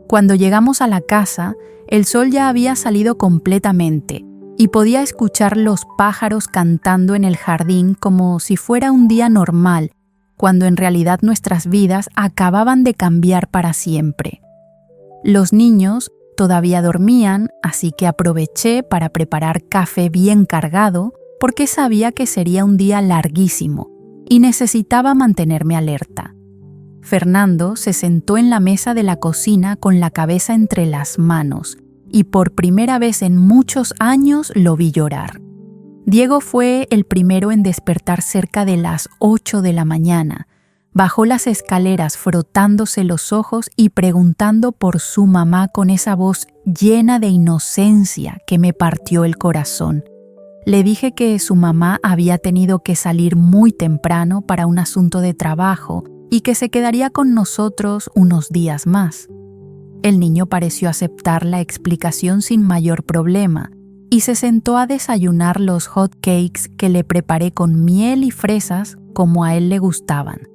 Cuando llegamos a la casa, el sol ya había salido completamente y podía escuchar los pájaros cantando en el jardín como si fuera un día normal, cuando en realidad nuestras vidas acababan de cambiar para siempre. Los niños todavía dormían, así que aproveché para preparar café bien cargado porque sabía que sería un día larguísimo y necesitaba mantenerme alerta. Fernando se sentó en la mesa de la cocina con la cabeza entre las manos y por primera vez en muchos años lo vi llorar. Diego fue el primero en despertar cerca de las 8 de la mañana. Bajó las escaleras frotándose los ojos y preguntando por su mamá con esa voz llena de inocencia que me partió el corazón. Le dije que su mamá había tenido que salir muy temprano para un asunto de trabajo y que se quedaría con nosotros unos días más. El niño pareció aceptar la explicación sin mayor problema y se sentó a desayunar los hot cakes que le preparé con miel y fresas como a él le gustaban.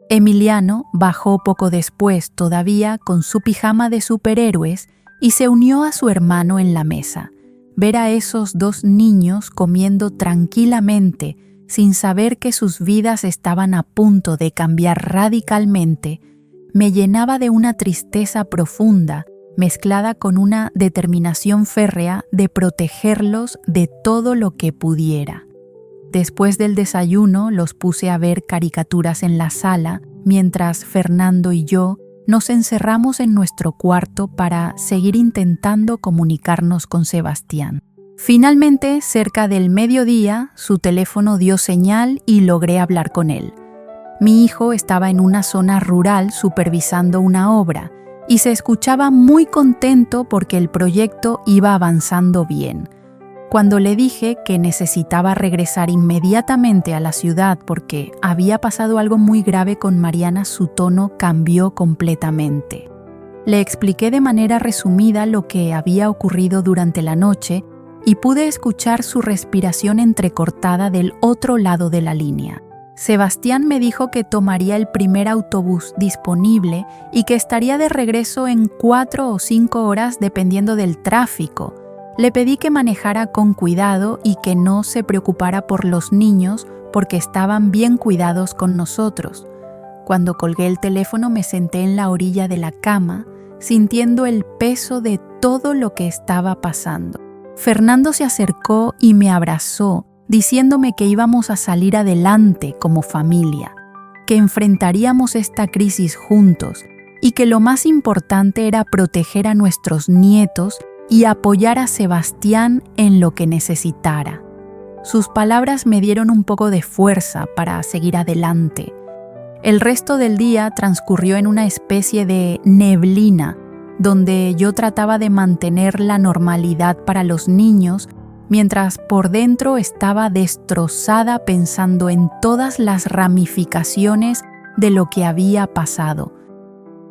Emiliano bajó poco después todavía con su pijama de superhéroes y se unió a su hermano en la mesa. Ver a esos dos niños comiendo tranquilamente sin saber que sus vidas estaban a punto de cambiar radicalmente, me llenaba de una tristeza profunda, mezclada con una determinación férrea de protegerlos de todo lo que pudiera. Después del desayuno los puse a ver caricaturas en la sala, mientras Fernando y yo nos encerramos en nuestro cuarto para seguir intentando comunicarnos con Sebastián. Finalmente, cerca del mediodía, su teléfono dio señal y logré hablar con él. Mi hijo estaba en una zona rural supervisando una obra y se escuchaba muy contento porque el proyecto iba avanzando bien. Cuando le dije que necesitaba regresar inmediatamente a la ciudad porque había pasado algo muy grave con Mariana, su tono cambió completamente. Le expliqué de manera resumida lo que había ocurrido durante la noche y pude escuchar su respiración entrecortada del otro lado de la línea. Sebastián me dijo que tomaría el primer autobús disponible y que estaría de regreso en 4 o 5 horas dependiendo del tráfico. Le pedí que manejara con cuidado y que no se preocupara por los niños porque estaban bien cuidados con nosotros. Cuando colgué el teléfono me senté en la orilla de la cama, sintiendo el peso de todo lo que estaba pasando. Fernando se acercó y me abrazó, diciéndome que íbamos a salir adelante como familia, que enfrentaríamos esta crisis juntos y que lo más importante era proteger a nuestros nietos y apoyar a Sebastián en lo que necesitara. Sus palabras me dieron un poco de fuerza para seguir adelante. El resto del día transcurrió en una especie de neblina, donde yo trataba de mantener la normalidad para los niños, mientras por dentro estaba destrozada pensando en todas las ramificaciones de lo que había pasado.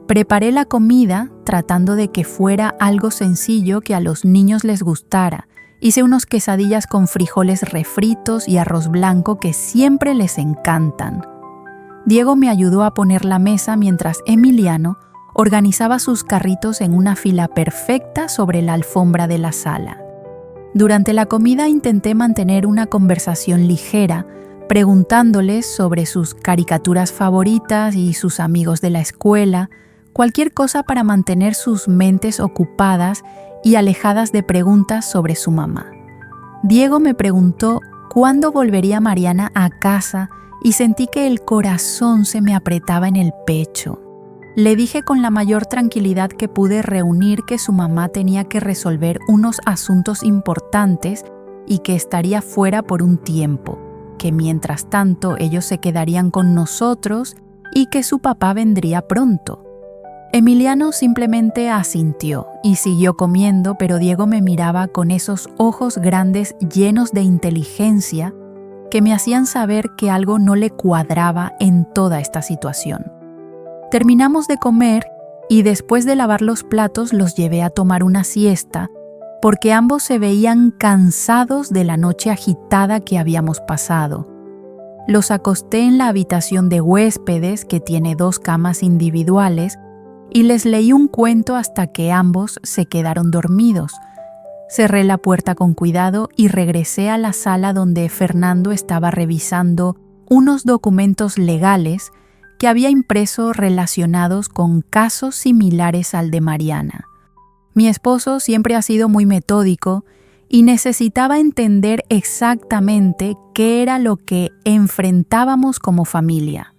Preparé la comida tratando de que fuera algo sencillo que a los niños les gustara. Hice unos quesadillas con frijoles refritos y arroz blanco que siempre les encantan. Diego me ayudó a poner la mesa mientras Emiliano organizaba sus carritos en una fila perfecta sobre la alfombra de la sala. Durante la comida intenté mantener una conversación ligera, preguntándoles sobre sus caricaturas favoritas y sus amigos de la escuela, cualquier cosa para mantener sus mentes ocupadas y alejadas de preguntas sobre su mamá. Diego me preguntó cuándo volvería Mariana a casa y sentí que el corazón se me apretaba en el pecho. Le dije con la mayor tranquilidad que pude reunir que su mamá tenía que resolver unos asuntos importantes y que estaría fuera por un tiempo, que mientras tanto ellos se quedarían con nosotros y que su papá vendría pronto. Emiliano simplemente asintió y siguió comiendo, pero Diego me miraba con esos ojos grandes llenos de inteligencia que me hacían saber que algo no le cuadraba en toda esta situación. Terminamos de comer y después de lavar los platos los llevé a tomar una siesta porque ambos se veían cansados de la noche agitada que habíamos pasado. Los acosté en la habitación de huéspedes, que tiene 2 camas individuales, y les leí un cuento hasta que ambos se quedaron dormidos. Cerré la puerta con cuidado y regresé a la sala donde Fernando estaba revisando unos documentos legales que había impreso relacionados con casos similares al de Mariana. Mi esposo siempre ha sido muy metódico y necesitaba entender exactamente qué era lo que enfrentábamos como familia.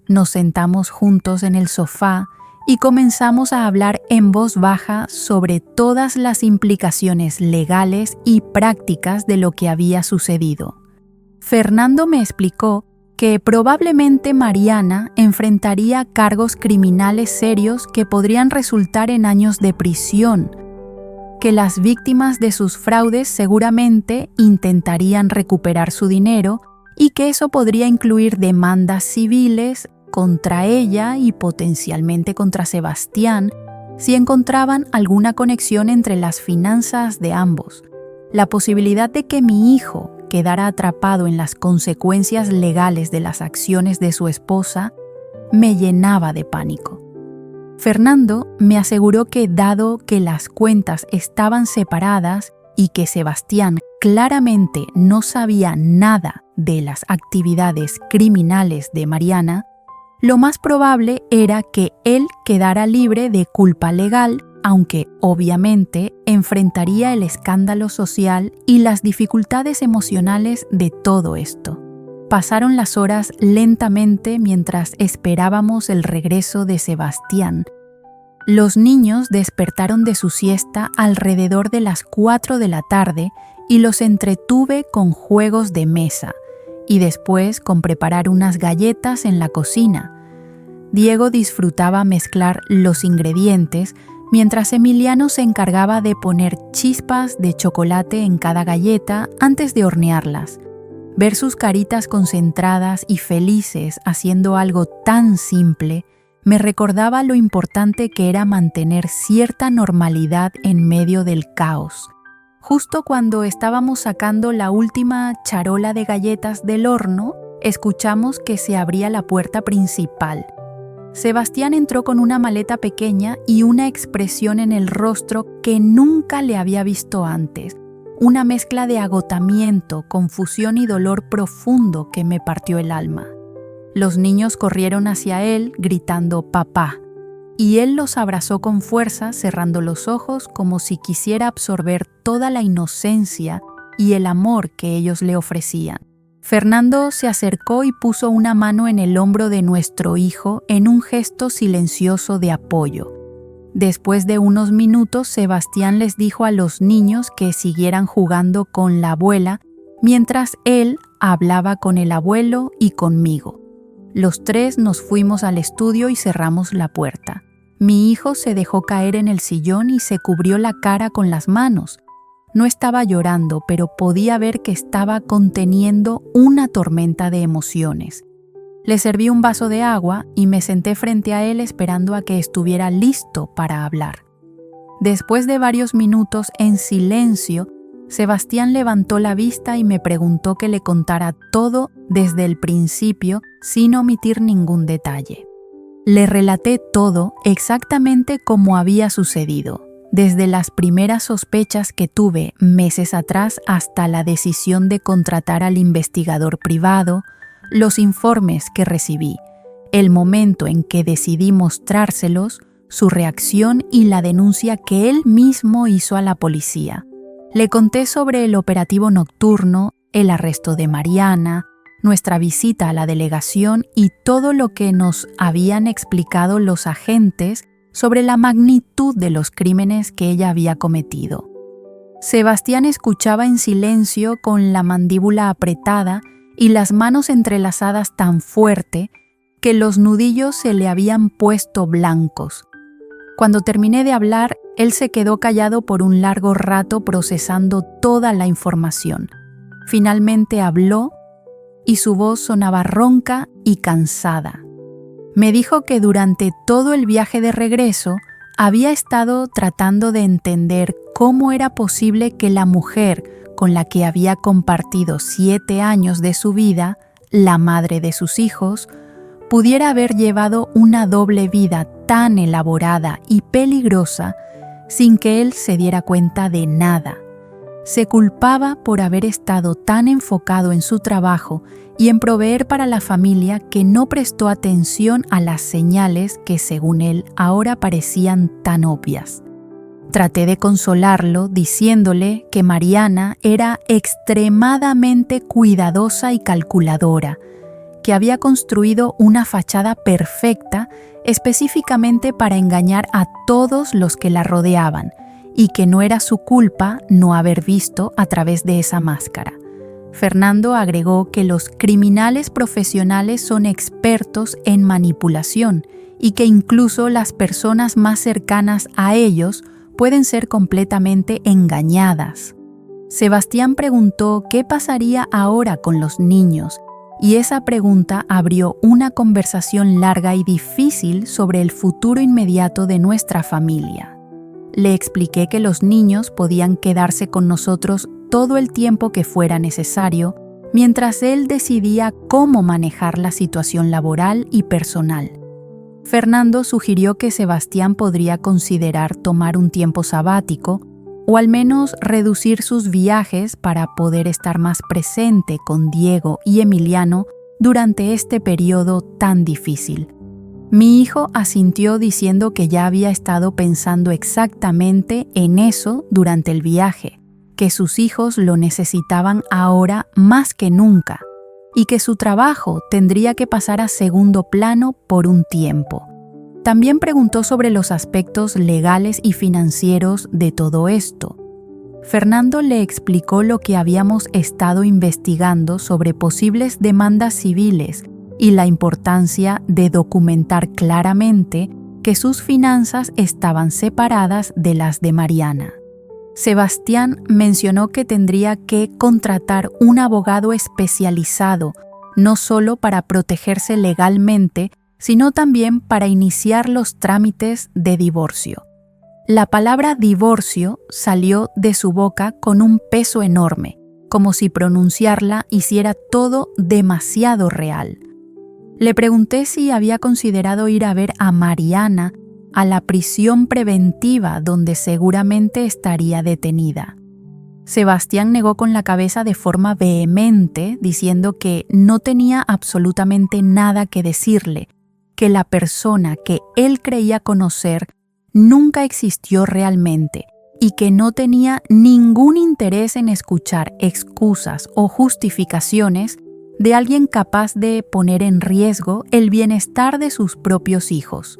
Nos sentamos juntos en el sofá y comenzamos a hablar en voz baja sobre todas las implicaciones legales y prácticas de lo que había sucedido. Fernando me explicó que probablemente Mariana enfrentaría cargos criminales serios que podrían resultar en años de prisión, que las víctimas de sus fraudes seguramente intentarían recuperar su dinero y que eso podría incluir demandas civiles contra ella y potencialmente contra Sebastián si encontraban alguna conexión entre las finanzas de ambos. La posibilidad de que mi hijo quedara atrapado en las consecuencias legales de las acciones de su esposa me llenaba de pánico. Fernando me aseguró que dado que las cuentas estaban separadas y que Sebastián claramente no sabía nada de las actividades criminales de Mariana, lo más probable era que él quedara libre de culpa legal, aunque obviamente enfrentaría el escándalo social y las dificultades emocionales de todo esto. Pasaron las horas lentamente mientras esperábamos el regreso de Sebastián. Los niños despertaron de su siesta alrededor de las 4 de la tarde y los entretuve con juegos de mesa y después con preparar unas galletas en la cocina. Diego disfrutaba mezclar los ingredientes mientras Emiliano se encargaba de poner chispas de chocolate en cada galleta antes de hornearlas. Ver sus caritas concentradas y felices haciendo algo tan simple me recordaba lo importante que era mantener cierta normalidad en medio del caos. Justo cuando estábamos sacando la última charola de galletas del horno, escuchamos que se abría la puerta principal. Sebastián entró con una maleta pequeña y una expresión en el rostro que nunca le había visto antes. Una mezcla de agotamiento, confusión y dolor profundo que me partió el alma. Los niños corrieron hacia él gritando «papá», y él los abrazó con fuerza, cerrando los ojos como si quisiera absorber toda la inocencia y el amor que ellos le ofrecían. Fernando se acercó y puso una mano en el hombro de nuestro hijo en un gesto silencioso de apoyo. Después de unos minutos, Sebastián les dijo a los niños que siguieran jugando con la abuela mientras él hablaba con el abuelo y conmigo. Los tres nos fuimos al estudio y cerramos la puerta. Mi hijo se dejó caer en el sillón y se cubrió la cara con las manos. No estaba llorando, pero podía ver que estaba conteniendo una tormenta de emociones. Le serví un vaso de agua y me senté frente a él esperando a que estuviera listo para hablar. Después de varios minutos en silencio, Sebastián levantó la vista y me preguntó que le contara todo desde el principio sin omitir ningún detalle. Le relaté todo exactamente como había sucedido, desde las primeras sospechas que tuve meses atrás hasta la decisión de contratar al investigador privado, los informes que recibí, el momento en que decidí mostrárselos, su reacción y la denuncia que él mismo hizo a la policía. Le conté sobre el operativo nocturno, el arresto de Mariana, nuestra visita a la delegación y todo lo que nos habían explicado los agentes sobre la magnitud de los crímenes que ella había cometido. Sebastián escuchaba en silencio con la mandíbula apretada y las manos entrelazadas tan fuerte que los nudillos se le habían puesto blancos. Cuando terminé de hablar, él se quedó callado por un largo rato procesando toda la información. Finalmente habló y su voz sonaba ronca y cansada. Me dijo que durante todo el viaje de regreso había estado tratando de entender cómo era posible que la mujer con la que había compartido 7 años de su vida, la madre de sus hijos, pudiera haber llevado una doble vida tan elaborada y peligrosa sin que él se diera cuenta de nada. Se culpaba por haber estado tan enfocado en su trabajo y en proveer para la familia que no prestó atención a las señales que, según él, ahora parecían tan obvias. Traté de consolarlo diciéndole que Mariana era extremadamente cuidadosa y calculadora, que había construido una fachada perfecta específicamente para engañar a todos los que la rodeaban y que no era su culpa no haber visto a través de esa máscara. Fernando agregó que los criminales profesionales son expertos en manipulación y que incluso las personas más cercanas a ellos pueden ser completamente engañadas. Sebastián preguntó qué pasaría ahora con los niños, y esa pregunta abrió una conversación larga y difícil sobre el futuro inmediato de nuestra familia. Le expliqué que los niños podían quedarse con nosotros todo el tiempo que fuera necesario, mientras él decidía cómo manejar la situación laboral y personal. Fernando sugirió que Sebastián podría considerar tomar un tiempo sabático, o al menos reducir sus viajes para poder estar más presente con Diego y Emiliano durante este periodo tan difícil. Mi hijo asintió diciendo que ya había estado pensando exactamente en eso durante el viaje, que sus hijos lo necesitaban ahora más que nunca y que su trabajo tendría que pasar a segundo plano por un tiempo. También preguntó sobre los aspectos legales y financieros de todo esto. Fernando le explicó lo que habíamos estado investigando sobre posibles demandas civiles y la importancia de documentar claramente que sus finanzas estaban separadas de las de Mariana. Sebastián mencionó que tendría que contratar un abogado especializado, no solo para protegerse legalmente, sino también para iniciar los trámites de divorcio. La palabra divorcio salió de su boca con un peso enorme, como si pronunciarla hiciera todo demasiado real. Le pregunté si había considerado ir a ver a Mariana a la prisión preventiva donde seguramente estaría detenida. Sebastián negó con la cabeza de forma vehemente, diciendo que no tenía absolutamente nada que decirle, que la persona que él creía conocer nunca existió realmente y que no tenía ningún interés en escuchar excusas o justificaciones de alguien capaz de poner en riesgo el bienestar de sus propios hijos.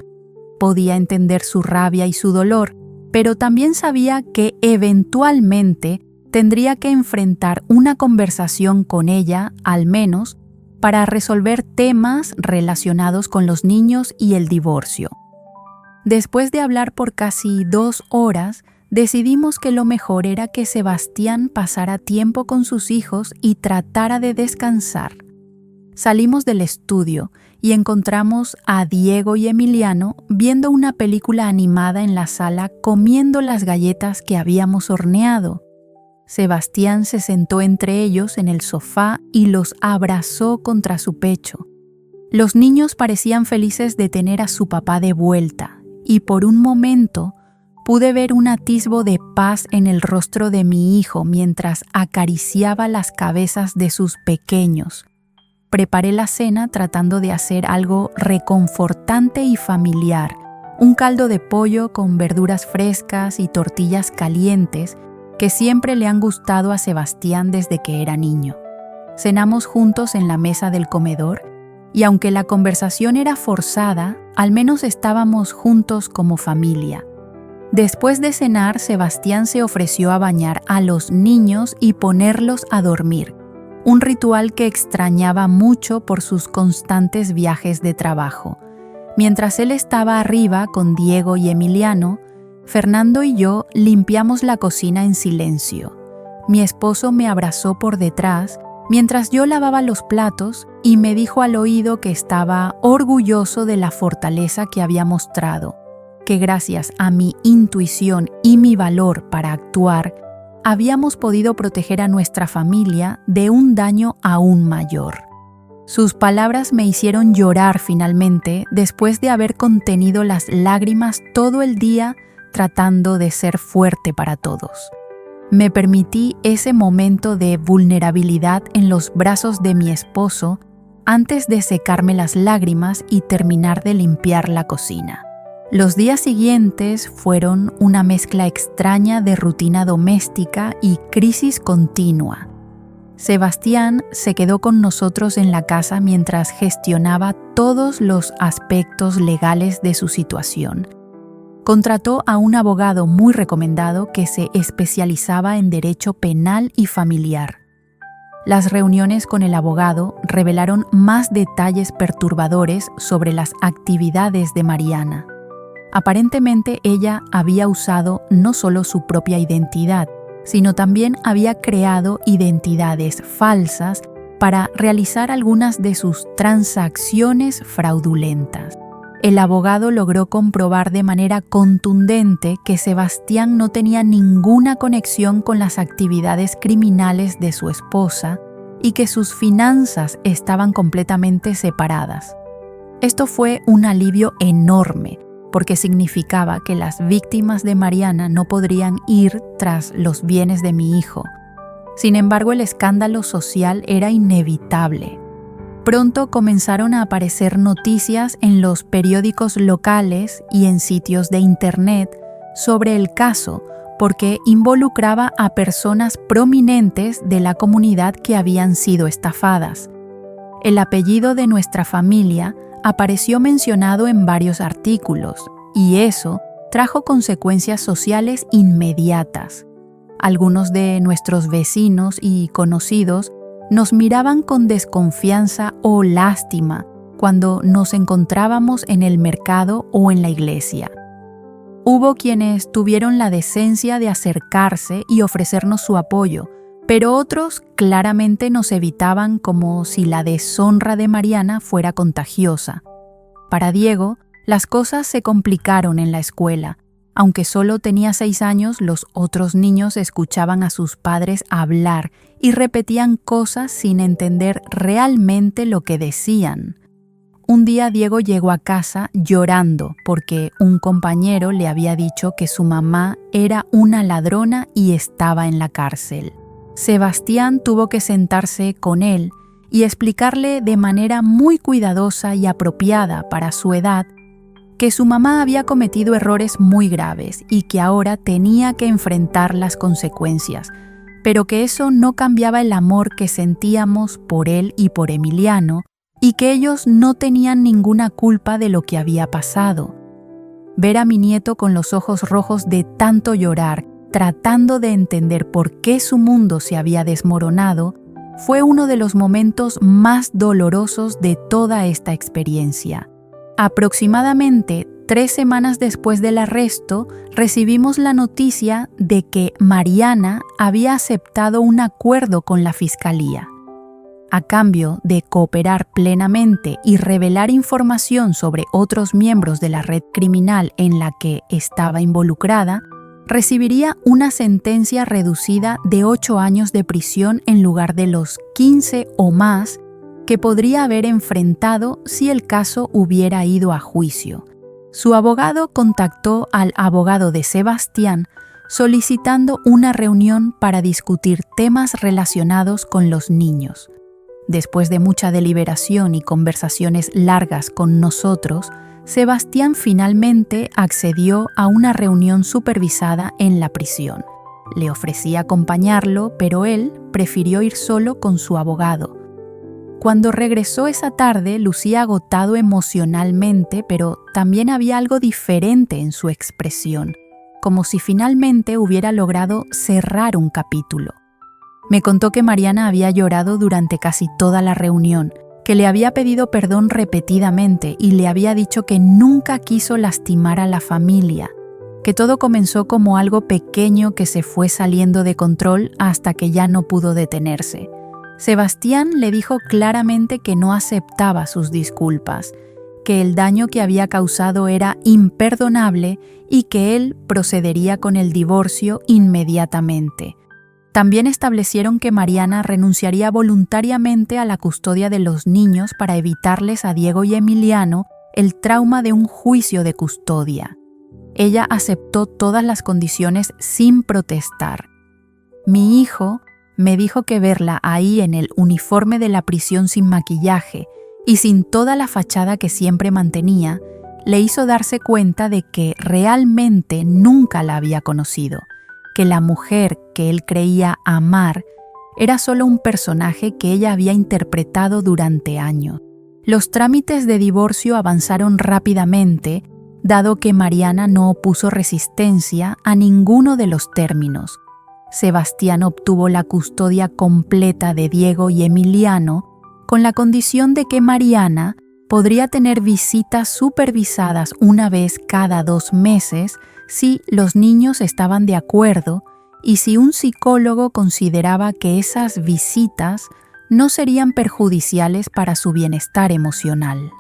Podía entender su rabia y su dolor, pero también sabía que eventualmente tendría que enfrentar una conversación con ella, al menos, para resolver temas relacionados con los niños y el divorcio. Después de hablar por casi 2 horas, decidimos que lo mejor era que Sebastián pasara tiempo con sus hijos y tratara de descansar. Salimos del estudio y encontramos a Diego y Emiliano viendo una película animada en la sala comiendo las galletas que habíamos horneado. Sebastián se sentó entre ellos en el sofá y los abrazó contra su pecho. Los niños parecían felices de tener a su papá de vuelta, y por un momento pude ver un atisbo de paz en el rostro de mi hijo mientras acariciaba las cabezas de sus pequeños. Preparé la cena tratando de hacer algo reconfortante y familiar, un caldo de pollo con verduras frescas y tortillas calientes que siempre le han gustado a Sebastián desde que era niño. Cenamos juntos en la mesa del comedor y aunque la conversación era forzada, al menos estábamos juntos como familia. Después de cenar, Sebastián se ofreció a bañar a los niños y ponerlos a dormir, un ritual que extrañaba mucho por sus constantes viajes de trabajo. Mientras él estaba arriba con Diego y Emiliano, Fernando y yo limpiamos la cocina en silencio. Mi esposo me abrazó por detrás mientras yo lavaba los platos y me dijo al oído que estaba orgulloso de la fortaleza que había mostrado, que gracias a mi intuición y mi valor para actuar, habíamos podido proteger a nuestra familia de un daño aún mayor. Sus palabras me hicieron llorar finalmente después de haber contenido las lágrimas todo el día tratando de ser fuerte para todos. Me permití ese momento de vulnerabilidad en los brazos de mi esposo antes de secarme las lágrimas y terminar de limpiar la cocina. Los días siguientes fueron una mezcla extraña de rutina doméstica y crisis continua. Sebastián se quedó con nosotros en la casa mientras gestionaba todos los aspectos legales de su situación. Contrató a un abogado muy recomendado que se especializaba en derecho penal y familiar. Las reuniones con el abogado revelaron más detalles perturbadores sobre las actividades de Mariana. Aparentemente ella había usado no solo su propia identidad, sino también había creado identidades falsas para realizar algunas de sus transacciones fraudulentas. El abogado logró comprobar de manera contundente que Sebastián no tenía ninguna conexión con las actividades criminales de su esposa y que sus finanzas estaban completamente separadas. Esto fue un alivio enorme, porque significaba que las víctimas de Mariana no podrían ir tras los bienes de mi hijo. Sin embargo, el escándalo social era inevitable. Pronto comenzaron a aparecer noticias en los periódicos locales y en sitios de internet sobre el caso, porque involucraba a personas prominentes de la comunidad que habían sido estafadas. El apellido de nuestra familia apareció mencionado en varios artículos, y eso trajo consecuencias sociales inmediatas. Algunos de nuestros vecinos y conocidos nos miraban con desconfianza o lástima cuando nos encontrábamos en el mercado o en la iglesia. Hubo quienes tuvieron la decencia de acercarse y ofrecernos su apoyo, pero otros claramente nos evitaban como si la deshonra de Mariana fuera contagiosa. Para Diego, las cosas se complicaron en la escuela. Aunque solo tenía 6 años, los otros niños escuchaban a sus padres hablar y repetían cosas sin entender realmente lo que decían. Un día Diego llegó a casa llorando porque un compañero le había dicho que su mamá era una ladrona y estaba en la cárcel. Sebastián tuvo que sentarse con él y explicarle de manera muy cuidadosa y apropiada para su edad que su mamá había cometido errores muy graves y que ahora tenía que enfrentar las consecuencias, pero que eso no cambiaba el amor que sentíamos por él y por Emiliano, y que ellos no tenían ninguna culpa de lo que había pasado. Ver a mi nieto con los ojos rojos de tanto llorar, tratando de entender por qué su mundo se había desmoronado, fue uno de los momentos más dolorosos de toda esta experiencia. Aproximadamente 3 semanas después del arresto, recibimos la noticia de que Mariana había aceptado un acuerdo con la fiscalía. A cambio de cooperar plenamente y revelar información sobre otros miembros de la red criminal en la que estaba involucrada, recibiría una sentencia reducida de 8 años de prisión en lugar de los 15 o más que podría haber enfrentado si el caso hubiera ido a juicio. Su abogado contactó al abogado de Sebastián solicitando una reunión para discutir temas relacionados con los niños. Después de mucha deliberación y conversaciones largas con nosotros, Sebastián finalmente accedió a una reunión supervisada en la prisión. Le ofrecí acompañarlo, pero él prefirió ir solo con su abogado. Cuando regresó esa tarde, lucía agotado emocionalmente, pero también había algo diferente en su expresión, como si finalmente hubiera logrado cerrar un capítulo. Me contó que Mariana había llorado durante casi toda la reunión, que le había pedido perdón repetidamente y le había dicho que nunca quiso lastimar a la familia, que todo comenzó como algo pequeño que se fue saliendo de control hasta que ya no pudo detenerse. Sebastián le dijo claramente que no aceptaba sus disculpas, que el daño que había causado era imperdonable y que él procedería con el divorcio inmediatamente. También establecieron que Mariana renunciaría voluntariamente a la custodia de los niños para evitarles a Diego y Emiliano el trauma de un juicio de custodia. Ella aceptó todas las condiciones sin protestar. Mi hijo me dijo que verla ahí en el uniforme de la prisión sin maquillaje y sin toda la fachada que siempre mantenía, le hizo darse cuenta de que realmente nunca la había conocido, que la mujer que él creía amar era solo un personaje que ella había interpretado durante años. Los trámites de divorcio avanzaron rápidamente, dado que Mariana no opuso resistencia a ninguno de los términos. Sebastián obtuvo la custodia completa de Diego y Emiliano, con la condición de que Mariana podría tener visitas supervisadas una vez cada 2 meses si los niños estaban de acuerdo y si un psicólogo consideraba que esas visitas no serían perjudiciales para su bienestar emocional.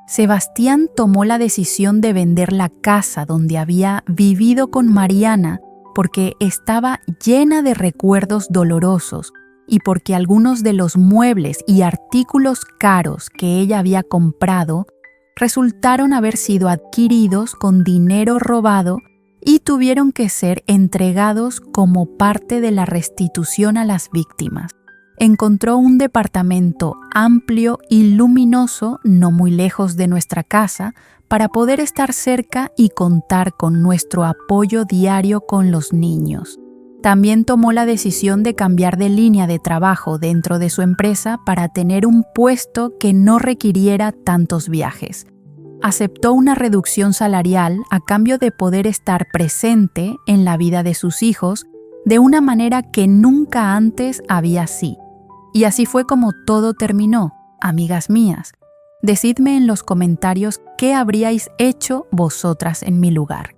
Sebastián tomó la decisión de vender la casa donde había vivido con Mariana porque estaba llena de recuerdos dolorosos y porque algunos de los muebles y artículos caros que ella había comprado resultaron haber sido adquiridos con dinero robado y tuvieron que ser entregados como parte de la restitución a las víctimas. Encontró un departamento amplio y luminoso no muy lejos de nuestra casa para poder estar cerca y contar con nuestro apoyo diario con los niños. También tomó la decisión de cambiar de línea de trabajo dentro de su empresa para tener un puesto que no requiriera tantos viajes. Aceptó una reducción salarial a cambio de poder estar presente en la vida de sus hijos de una manera que nunca antes había sido. Y así fue como todo terminó, amigas mías. Decidme en los comentarios qué habríais hecho vosotras en mi lugar.